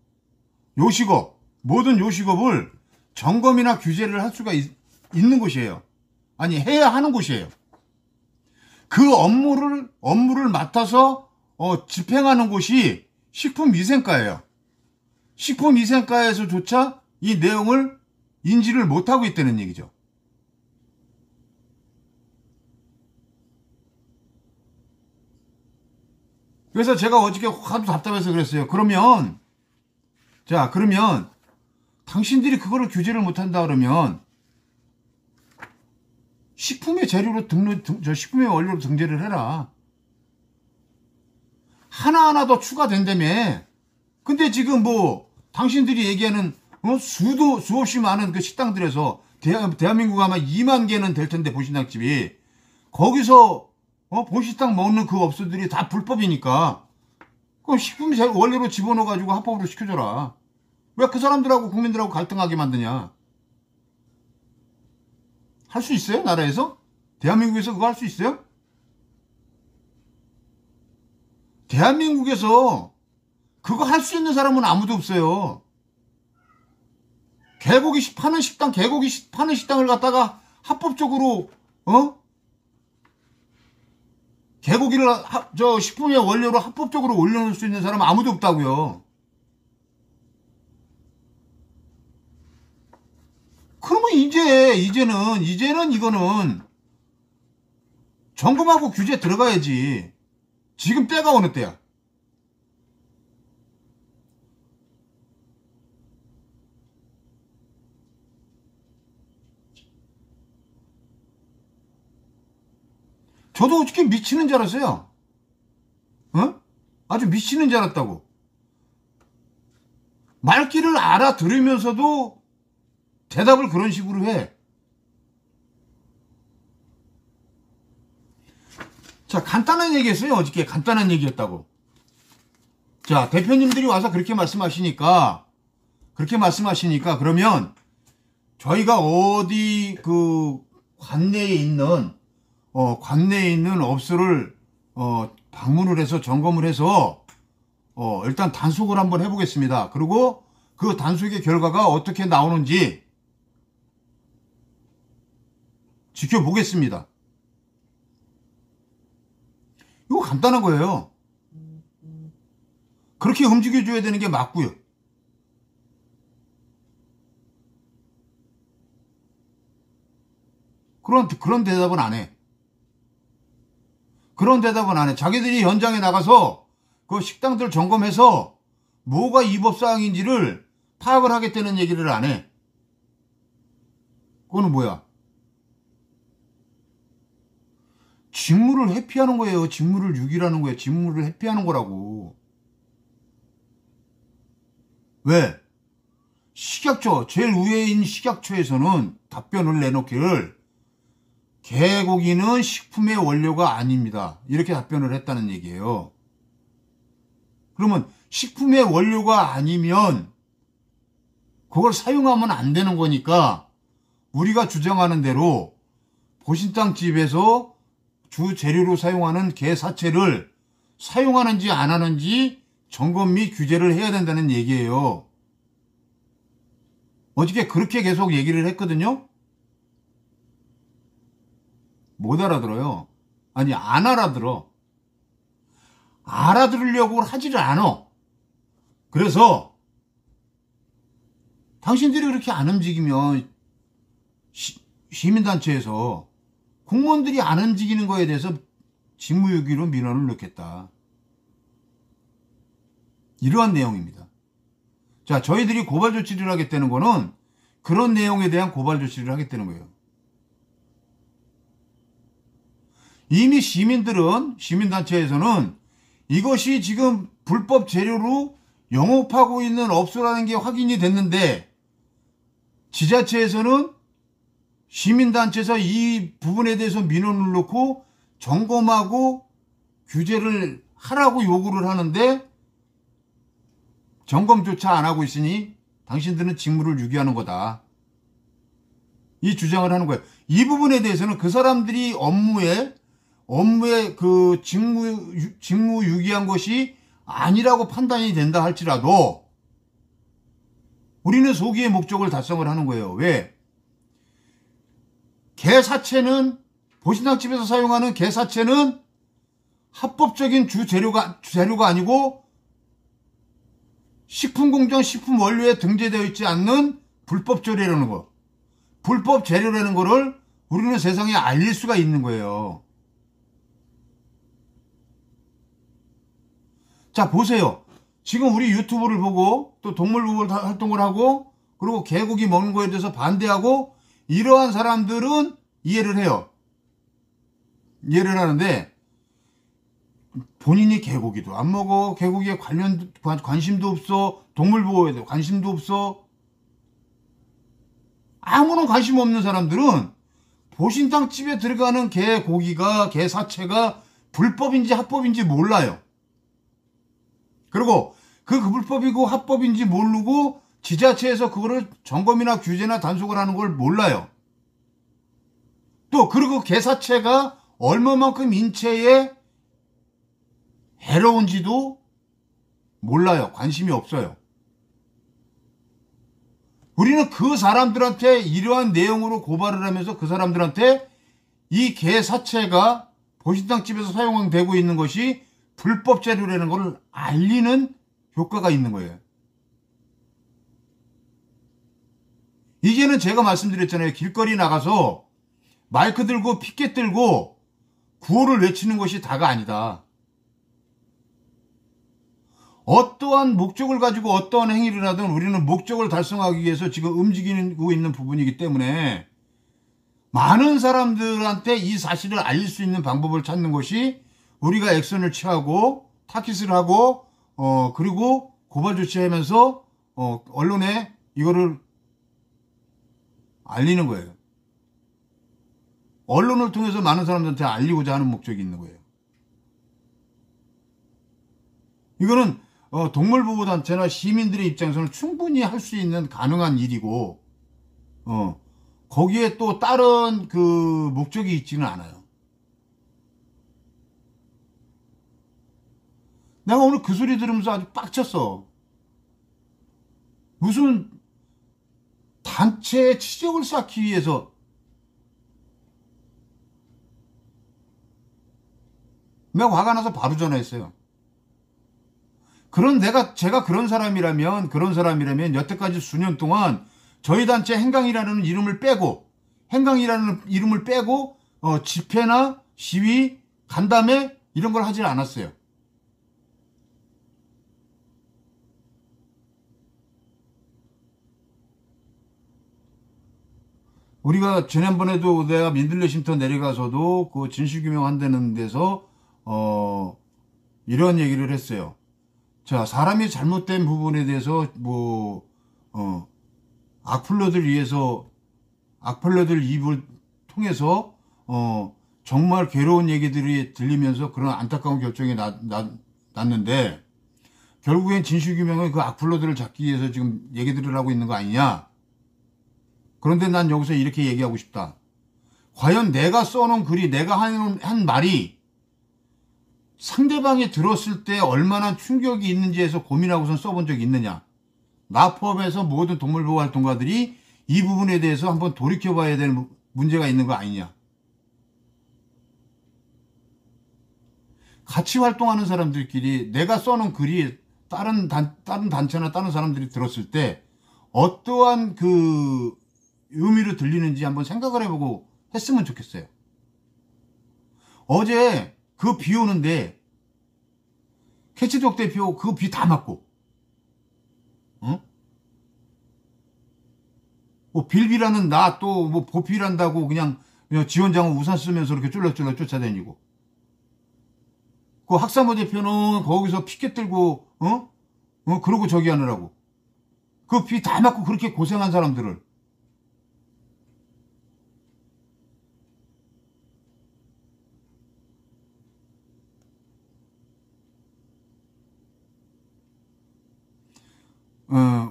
요식업, 모든 요식업을 점검이나 규제를 할 수가 있는 곳이에요. 아니, 해야 하는 곳이에요. 그 업무를 맡아서 집행하는 곳이 식품위생과예요. 식품위생과에서조차 이 내용을 인지를 못하고 있다는 얘기죠. 그래서 제가 어저께 하도 답답해서 그랬어요. 그러면 당신들이 그거를 규제를 못한다 그러면 식품의 재료로 식품의 원료로 등재를 해라. 하나하나 더 추가된다며. 근데 지금 당신들이 얘기하는 수없이 많은 그 식당들에서 대한민국 아마 2만 개는 될 텐데 보신탕집이 거기서 보신탕 먹는 그 업소들이 다 불법이니까 그 식품 원료로 집어넣어가지고 합법으로 시켜줘라. 왜 그 사람들하고 국민들하고 갈등하게 만드냐. 할 수 있어요? 나라에서? 대한민국에서 그거 할 수 있어요? 대한민국에서 그거 할 수 있는 사람은 아무도 없어요. 개고기 파는 식당을 갖다가 합법적으로 개고기를 식품의 원료로 합법적으로 올려놓을 수 있는 사람은 아무도 없다고요. 그러면 이제는 이거는 점검하고 규제 들어가야지. 지금 때가 어느 때야? 저도 어저께 미치는 줄 알았어요. 아주 미치는 줄 알았다고. 말귀를 알아들으면서도 대답을 그런 식으로 해. 자, 간단한 얘기했어요. 어저께 간단한 얘기였다고. 자, 대표님들이 와서 그렇게 말씀하시니까 그러면 저희가 어디 그 관내에 있는 업소를 방문을 해서 점검을 해서 일단 단속을 한번 해보겠습니다. 그리고 그 단속의 결과가 어떻게 나오는지 지켜보겠습니다. 이거 간단한 거예요. 그렇게 움직여줘야 되는 게 맞고요. 그런 대답은 안 해. 그런 대답은 안 해. 자기들이 현장에 나가서 그 식당들 점검해서 뭐가 위법사항인지를 파악을 하겠다는 얘기를 안 해. 그거는 뭐야? 직무를 회피하는 거예요. 직무를 유기라는 거예요. 직무를 회피하는 거라고. 왜? 식약처, 제일 위에 있는 식약처에서는 답변을 내놓기를 개고기는 식품의 원료가 아닙니다. 이렇게 답변을 했다는 얘기예요. 그러면 식품의 원료가 아니면 그걸 사용하면 안 되는 거니까 우리가 주장하는 대로 보신탕집에서 주 재료로 사용하는 게 사체를 사용하는지 안 하는지 점검 및 규제를 해야 된다는 얘기예요. 어저께 그렇게 계속 얘기를 했거든요. 못 알아들어요. 아니, 안 알아들어. 알아들으려고 하지를 않아. 그래서 당신들이 그렇게 안 움직이면 시민단체에서 공무원들이 안 움직이는 거에 대해서 직무유기로 민원을 넣겠다. 이러한 내용입니다. 자, 저희들이 고발 조치를 하겠다는 거는 그런 내용에 대한 고발 조치를 하겠다는 거예요. 이미 시민단체에서는 이것이 지금 불법 재료로 영업하고 있는 업소라는 게 확인이 됐는데 지자체에서는 시민단체에서 이 부분에 대해서 민원을 넣고 점검하고 규제를 하라고 요구를 하는데 점검조차 안 하고 있으니 당신들은 직무를 유기하는 거다. 이 주장을 하는 거예요. 이 부분에 대해서는 그 사람들이 업무에 그 직무 유기한 것이 아니라고 판단이 된다 할지라도 우리는 소기의 목적을 달성을 하는 거예요. 왜? 게 사체는 보신탕집에서 사용하는 게 사체는 합법적인 주재료가 아니고 식품공정 식품원료에 등재되어 있지 않는 불법 재료라는 거. 불법 재료라는 거를 우리는 세상에 알릴 수가 있는 거예요. 자, 보세요. 지금 우리 유튜브를 보고 또 동물보호 활동을 하고 그리고 개고기 먹는 거에 대해서 반대하고 이러한 사람들은 이해를 해요. 이해를 하는데 본인이 개고기도 안 먹어. 개고기에 관심도 없어. 동물보호에 관심도 없어. 아무런 관심 없는 사람들은 보신탕집에 들어가는 개고기가 개 사체가 불법인지 합법인지 몰라요. 그리고 그 불법이고 합법인지 모르고 지자체에서 그거를 점검이나 규제나 단속을 하는 걸 몰라요. 또 그리고 개 사체가 얼마만큼 인체에 해로운지도 몰라요. 관심이 없어요. 우리는 그 사람들한테 이러한 내용으로 고발을 하면서 그 사람들한테 이 개 사체가 보신탕집에서 사용되고 있는 것이 불법 재료라는 것을 알리는 효과가 있는 거예요. 이제는 제가 말씀드렸잖아요. 길거리 나가서 마이크 들고 피켓 들고 구호를 외치는 것이 다가 아니다. 어떠한 목적을 가지고 어떠한 행위를 하든 우리는 목적을 달성하기 위해서 지금 움직이고 있는 부분이기 때문에 많은 사람들한테 이 사실을 알릴 수 있는 방법을 찾는 것이 우리가 액션을 취하고 타깃을 하고 그리고 고발 조치하면서 언론에 이거를 알리는 거예요. 언론을 통해서 많은 사람들한테 알리고자 하는 목적이 있는 거예요. 이거는 동물보호단체나 시민들의 입장에서는 충분히 할 수 있는 가능한 일이고 거기에 또 다른 그 목적이 있지는 않아요. 내가 오늘 그 소리 들으면서 아주 빡쳤어. 무슨 단체의 치적을 쌓기 위해서 내가 화가 나서 바로 전화했어요. 제가 그런 사람이라면 여태까지 수년 동안 저희 단체 행강이라는 이름을 빼고 집회나 시위, 간담회 이런 걸 하질 않았어요. 우리가 지난번에도 내가 민들레 쉼터 내려가서도 그 진실규명 한다는 데서 이런 얘기를 했어요. 자, 사람이 잘못된 부분에 대해서 악플러들 입을 통해서 정말 괴로운 얘기들이 들리면서 그런 안타까운 결정이 났는데 결국엔 진실규명은 그 악플러들을 잡기 위해서 지금 얘기들을 하고 있는 거 아니냐. 그런데 난 여기서 이렇게 얘기하고 싶다. 과연 내가 써놓은 글이, 내가 한 말이 상대방이 들었을 때 얼마나 충격이 있는지에서 고민하고선 써본 적이 있느냐. 나 포함해서 모든 동물보호 활동가들이 이 부분에 대해서 한번 돌이켜봐야 될 문제가 있는 거 아니냐. 같이 활동하는 사람들끼리 내가 써놓은 글이 다른 단체나 다른 사람들이 들었을 때 어떠한 그 의미로 들리는지 한번 생각을 해보고 했으면 좋겠어요. 어제 그 비 오는데 캐치독 대표 그 비 다 맞고, 어? 뭐 빌비라는 나 또 뭐 보필한다고 그냥 지원장은 우산 쓰면서 이렇게 쫄락쫄락 쫓아다니고, 그 학사모 대표는 거기서 피켓 들고 그러고 저기 하느라고 그 비 다 맞고 그렇게 고생한 사람들을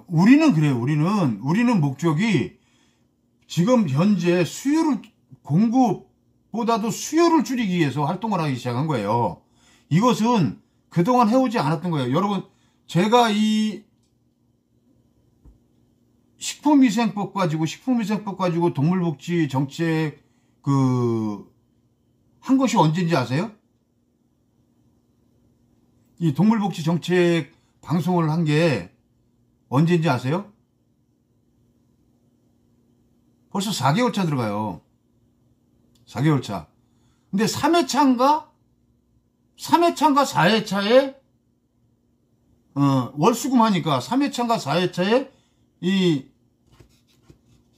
우리는 그래요. 우리는 목적이 지금 현재 수요를 공급보다도 수요를 줄이기 위해서 활동을 하기 시작한 거예요. 이것은 그동안 해오지 않았던 거예요. 여러분, 제가 이 식품위생법 가지고 동물복지 정책 한 것이 언제인지 아세요? 이 동물복지 정책 방송을 한 게 언제인지 아세요? 벌써 4개월 차 들어가요. 4개월 차. 근데 3회차인가 4회차에 월수금 하니까 3회차인가 4회차에 이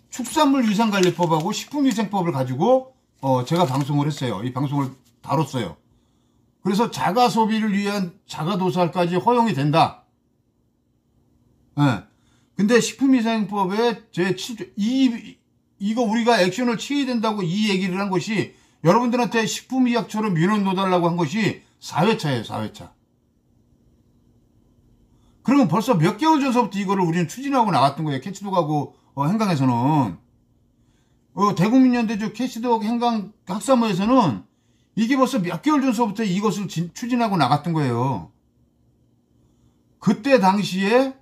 축산물위생관리법하고 식품위생법을 가지고 제가 방송을 했어요. 이 방송을 다뤘어요. 그래서 자가 소비를 위한 자가 도살까지 허용이 된다. 예. 근데 식품위생법에 제7조 이거 우리가 액션을 취해야 된다고 이 얘기를 한 것이, 여러분들한테 식품의약처럼 민원 넣어달라고 한 것이 4회차예요. 4회차. 그러면 벌써 몇 개월 전서부터 이거를 우리는 추진하고 나갔던 거예요. 캐치독하고 행강에서는. 대국민연대주 캐치독 행강 학사모에서는 이게 벌써 몇 개월 전서부터 이것을 추진하고 나갔던 거예요. 그때 당시에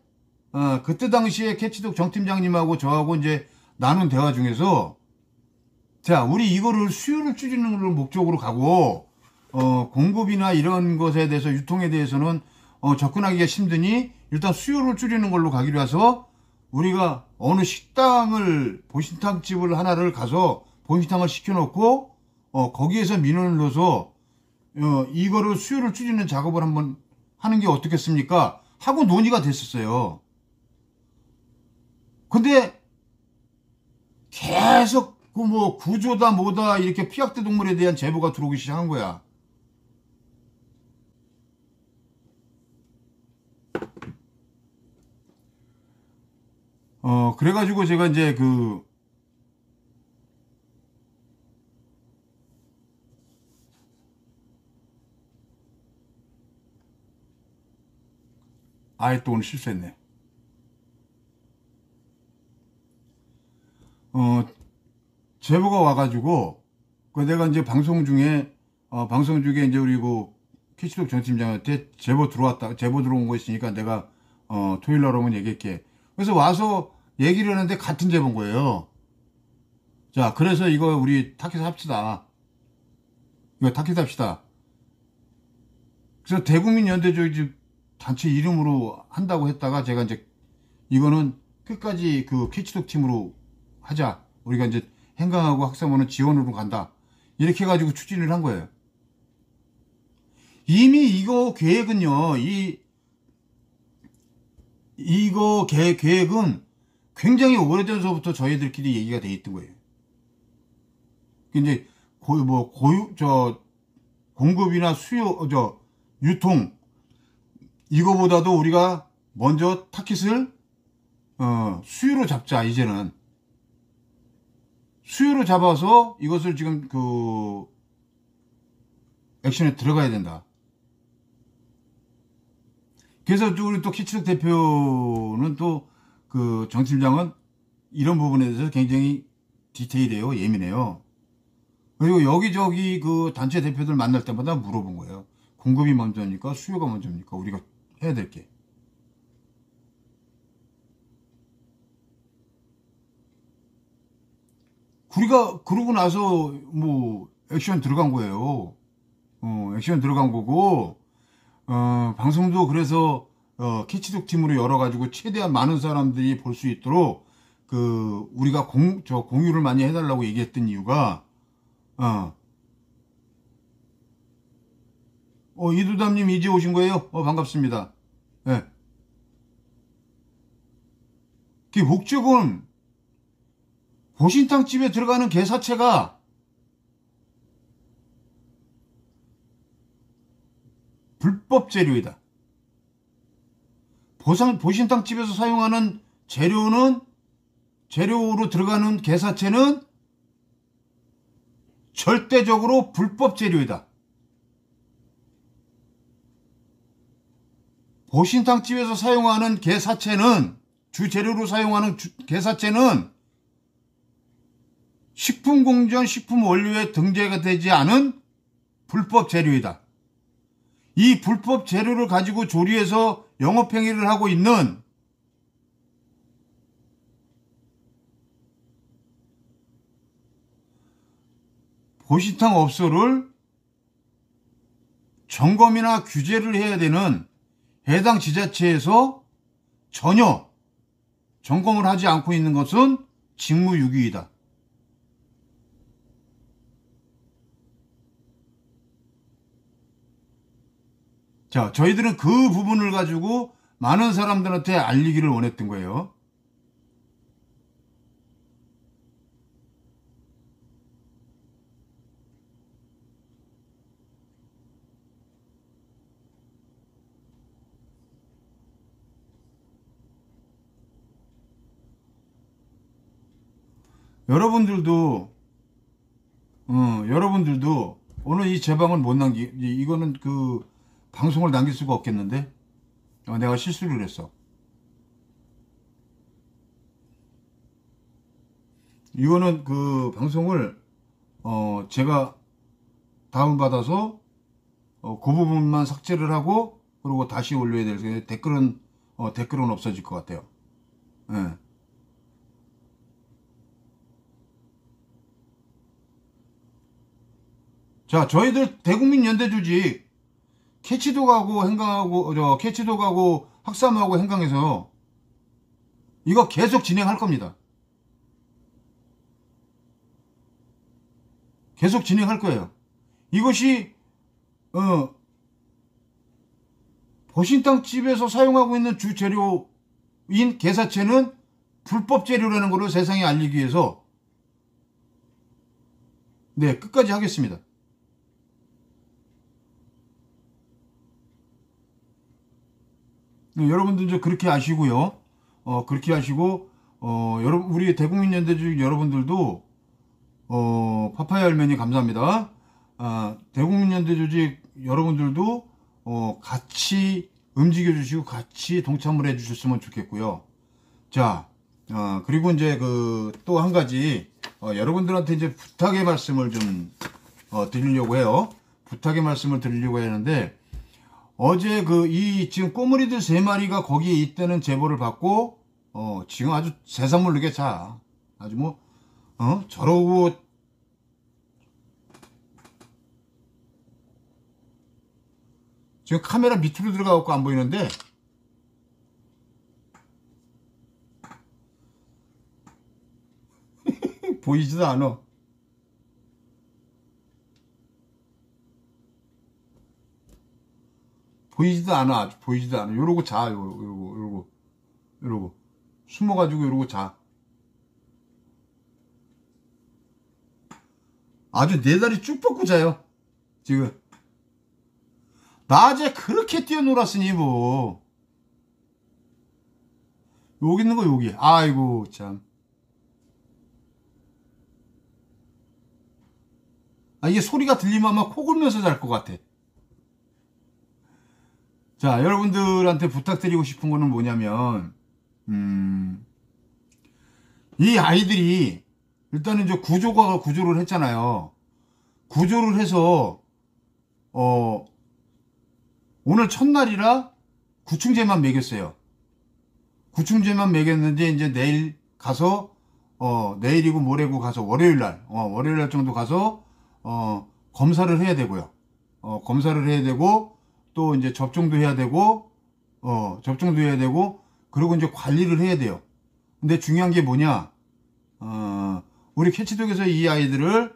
캐치독 정팀장님하고 저하고 이제 나눈 대화 중에서, 자, 우리 이거를 수요를 줄이는 걸 목적으로 가고, 공급이나 이런 것에 대해서, 유통에 대해서는, 접근하기가 힘드니, 일단 수요를 줄이는 걸로 가기로 해서, 우리가 어느 보신탕집을 하나를 가서, 보신탕을 시켜놓고, 거기에서 민원을 넣어서, 이거를 수요를 줄이는 작업을 한번 하는 게 어떻겠습니까? 하고 논의가 됐었어요. 근데, 계속 구조다 뭐다 이렇게 피약대 동물에 대한 제보가 들어오기 시작한 거야. 그래가지고 제가 이제 또 오늘 실수했네. 제보가 와가지고, 내가 이제 방송 중에 이제 우리 캐치독 정팀장한테 제보 들어온 거 있으니까 내가, 토요일 날 오면 얘기할게. 그래서 와서 얘기를 하는데 같은 제보인 거예요. 자, 그래서 이거 우리 타켓 합시다. 그래서 대국민연대주 단체 이름으로 한다고 했다가 제가 이제 이거는 끝까지 캐치독 팀으로 하자. 우리가 이제 행강하고 학사모는 지원으로 간다. 이렇게 해가지고 추진을 한 거예요. 이미 이거 계획은요, 이거 계획은 굉장히 오래전서부터 저희들끼리 얘기가 돼 있던 거예요. 이제 공급이나 수요, 유통, 이거보다도 우리가 먼저 타깃을 수요로 잡자. 이제는 수요로 잡아서 이것을 지금 액션에 들어가야 된다. 그래서 우리 또 캐치독 대표는 또 정 팀장은 이런 부분에 대해서 굉장히 디테일해요. 예민해요. 그리고 여기저기 단체 대표들 만날 때마다 물어본 거예요. 공급이 먼저입니까? 수요가 먼저입니까? 우리가 해야 될 게. 우리가 그러고 나서 액션 들어간 거예요. 액션 들어간 거고, 방송도 그래서 캐치독 팀으로 열어가지고 최대한 많은 사람들이 볼 수 있도록 우리가 공유를 많이 해달라고 얘기했던 이유가 이두담님 이제 오신 거예요? 반갑습니다. 네. 그 목적은 보신탕집에 들어가는 게사체가 불법 재료이다. 보신탕집에서 사용하는 재료로 들어가는 게사체는 절대적으로 불법 재료이다. 보신탕집에서 사용하는 게사체는, 주재료로 사용하는 게사체는 식품공전 식품원료에 등재가 되지 않은 불법 재료이다. 이 불법 재료를 가지고 조리해서 영업행위를 하고 있는 보신탕 업소를 점검이나 규제를 해야 되는 해당 지자체에서 전혀 점검을 하지 않고 있는 것은 직무유기이다. 자, 저희들은 그 부분을 가지고 많은 사람들한테 알리기를 원했던 거예요. 여러분들도 오늘 이 제 방은 못 이거는 방송을 남길 수가 없겠는데, 내가 실수를 했어. 이거는 방송을 제가 다운받아서 그 부분만 삭제를 하고 그리고 다시 올려야 될 댓글은 없어질 것 같아요. 네. 자, 저희들 대국민 연대 조직 캐치독하고 학사모하고 행강에서 이거 계속 진행할 겁니다. 계속 진행할 거예요. 이것이 보신탕집에서 사용하고 있는 주재료인 게사체는 불법 재료라는 것을 세상에 알리기 위해서 끝까지 하겠습니다. 여러분들 좀 그렇게 아시고요. 그렇게 하시고 여러분, 우리 대국민연대조직 여러분들도 파파야 할머니 감사합니다. 대국민연대조직 여러분들도 같이 움직여 주시고 같이 동참을 해 주셨으면 좋겠고요. 자, 그리고 이제 또 한 가지 여러분들한테 이제 부탁의 말씀을 좀 드리려고 해요. 부탁의 말씀을 드리려고 했는데, 어제 지금 꼬물이들 3마리가 거기에 있다는 제보를 받고 지금 아주 세상 모르게 아주 저러고 지금 카메라 밑으로 들어가갖고 안 보이는데, 보이지도 않아. 보이지도 않아. 요러고 자. 요러고 숨어가지고 요러고 자. 아주 네 다리 쭉 뻗고 자요. 지금 낮에 그렇게 뛰어놀았으니 뭐. 여기 있는 거 여기. 아이고 참. 이게 소리가 들리면 아마 코 골면서 잘 것 같아. 자, 여러분들한테 부탁드리고 싶은 거는 뭐냐면, 이 아이들이 일단은 이제 구조를 했잖아요. 구조를 해서 오늘 첫날이라 구충제만 먹였어요. 구충제만 먹였는데 이제 내일 가서 내일이고 모레고 가서 월요일날 정도 가서 검사를 해야 되고요. 검사를 해야 되고 또 이제 접종도 해야 되고 접종도 해야 되고, 그리고 이제 관리를 해야 돼요. 근데 중요한 게 뭐냐, 우리 캐치독에서 이 아이들을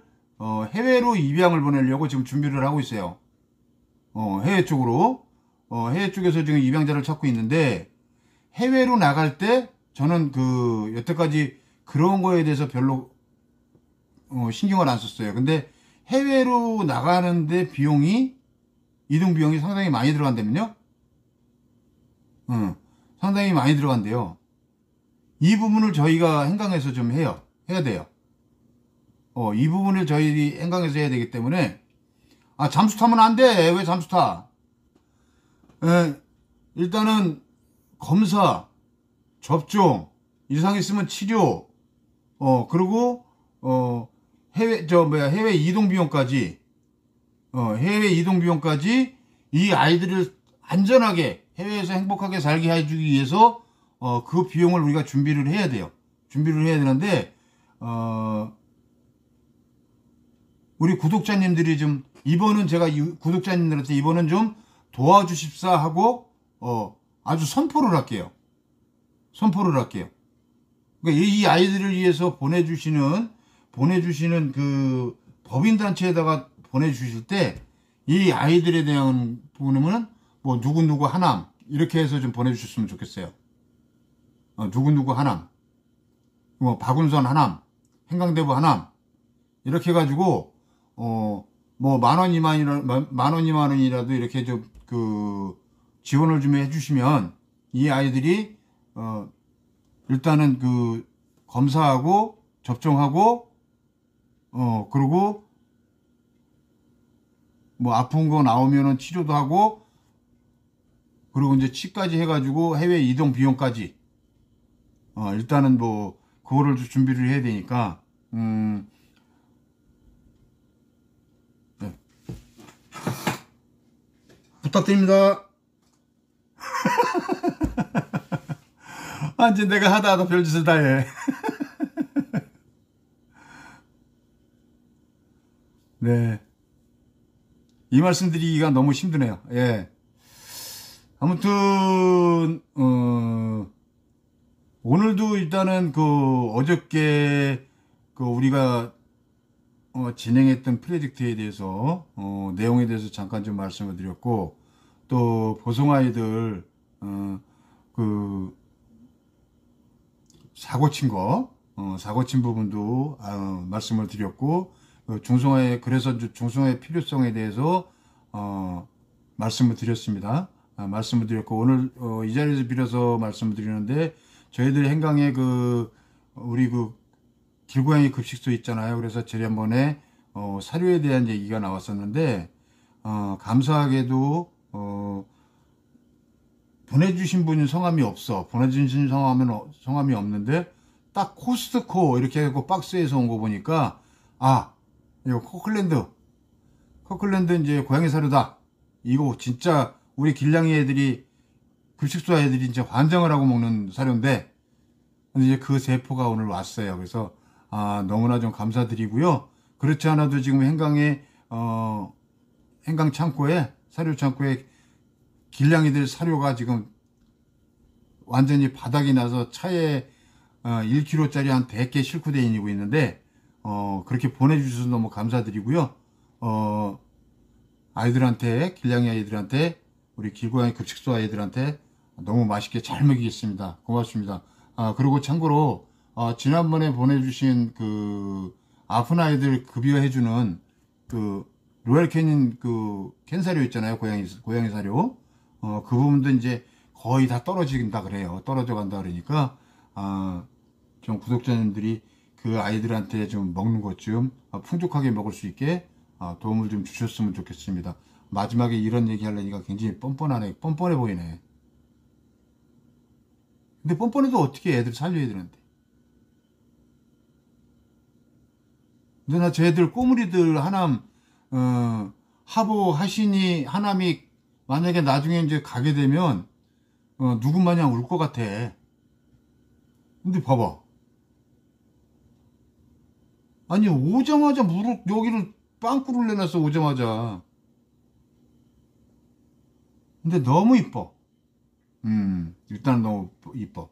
해외로 입양을 보내려고 지금 준비를 하고 있어요. 해외 쪽으로. 해외 쪽에서 지금 입양자를 찾고 있는데, 해외로 나갈 때 저는 여태까지 그런 거에 대해서 별로 신경을 안 썼어요. 근데 해외로 나가는데 이동 비용이 상당히 많이 들어간다면요? 상당히 많이 들어간대요. 이 부분을 저희가 행강에서 좀 해야 돼요. 이 부분을 저희 행강에서 해야 되기 때문에, 잠수 타면 안 돼. 왜 잠수 타? 일단은 검사, 접종, 이상 있으면 치료, 그리고 해외 이동 비용까지, 이 아이들을 안전하게 해외에서 행복하게 살게 해주기 위해서 그 비용을 우리가 준비를 해야 돼요. 준비를 해야 되는데, 우리 구독자님들이 좀, 이번은 제가 구독자님들한테 이번은 좀 도와주십사 하고, 아주 선포를 할게요. 그러니까 이 아이들을 위해서 보내주시는 그 법인단체에다가 보내주실 때, 이 아이들에 대한 부분은 뭐 누구누구 하남, 이렇게 해서 좀 보내주셨으면 좋겠어요. 누구누구 하남, 뭐 박운선 하남, 행강대부 하남, 이렇게 해가지고, 뭐 만 원, 2만 원이라도 이렇게 좀 지원을 좀 해주시면, 이 아이들이 일단은 검사하고 접종하고 그리고 뭐 아픈 거 나오면은 치료도 하고, 그리고 이제 치까지 해가지고 해외 이동 비용까지 일단은 뭐 그거를 좀 준비를 해야 되니까 네. 부탁드립니다. 이제 내가 하다 별짓을 다 해. 네. 이 말씀 드리기가 너무 힘드네요. 예. 아무튼, 오늘도 일단은 어저께 우리가 진행했던 프로젝트에 대해서, 내용에 대해서 잠깐 좀 말씀을 드렸고, 또 보송아이들, 사고 친 부분도 말씀을 드렸고, 그래서 중성화의 필요성에 대해서 말씀을 드렸습니다. 말씀을 드렸고, 오늘 이 자리에서 빌어서 말씀을 드리는데, 저희들 행강에 우리 길고양이 급식소 있잖아요. 그래서 지난번에 사료에 대한 얘기가 나왔었는데, 감사하게도 보내주신 분이 성함이 없어. 보내주신 성함이 없는데, 딱 코스트코 이렇게 하고 박스에서 온 거 보니까, 이거 커클랜드 이제 고양이 사료다. 이거 진짜 우리 길냥이 애들이, 급식소 애들이 이제 환장을 하고 먹는 사료인데, 근데 이제 그 세포가 오늘 왔어요. 그래서 너무나 좀 감사드리고요. 그렇지 않아도 지금 행강 창고에, 사료 창고에 길냥이들 사료가 지금 완전히 바닥이 나서 차에 1kg짜리 한 100개 싣고 다니고 있는데, 그렇게 보내주셔서 너무 감사드리고요. 길냥이 아이들한테, 우리 길고양이 급식소 아이들한테 너무 맛있게 잘 먹이겠습니다. 고맙습니다. 그리고 참고로, 지난번에 보내주신 아픈 아이들 급여해주는 로얄 캐닌 캔사료 있잖아요. 고양이 사료. 그 부분도 이제 거의 다 떨어진다 그래요. 떨어져 간다 그러니까, 좀 구독자님들이 그 아이들한테 좀 먹는 것 좀 풍족하게 먹을 수 있게 도움을 좀 주셨으면 좋겠습니다. 마지막에 이런 얘기 하려니까 굉장히 뻔뻔해 보이네. 근데 뻔뻔해도 어떻게 애들 살려야 되는데. 근데 나 쟤들 꼬물이들 하남, 하보, 하신이, 하남이 만약에 나중에 이제 가게 되면, 누구 마냥 울 것 같아. 근데 봐봐. 아니, 오자마자 여기를 빵꾸를 내놨어, 오자마자. 근데 너무 이뻐. 일단 너무 이뻐.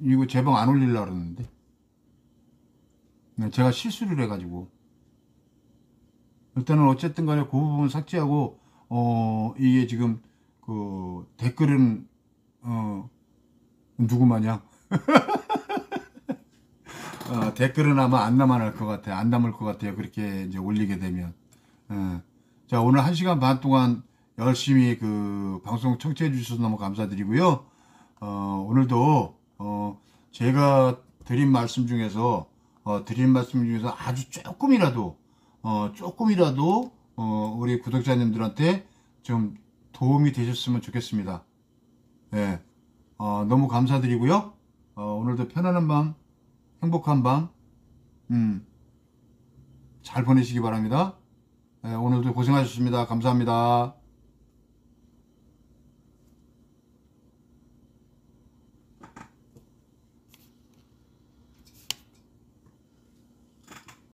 이거 제 방 안 올리려고 그러는데. 네, 제가 실수를 해가지고. 일단은 어쨌든 간에 그 부분 삭제하고, 이게 지금, 댓글은, 누구 마냥? 댓글은 아마 안 남아날 것 같아요. 안 남을 것 같아요. 그렇게 이제 올리게 되면. 자, 오늘 1시간 반 동안 열심히 방송 청취해 주셔서 너무 감사드리고요. 오늘도, 제가 드린 말씀 중에서 아주 조금이라도, 우리 구독자님들한테 좀 도움이 되셨으면 좋겠습니다. 예. 너무 감사드리고요. 오늘도 편안한 밤, 행복한 밤, 잘 보내시기 바랍니다. 예, 오늘도 고생하셨습니다. 감사합니다.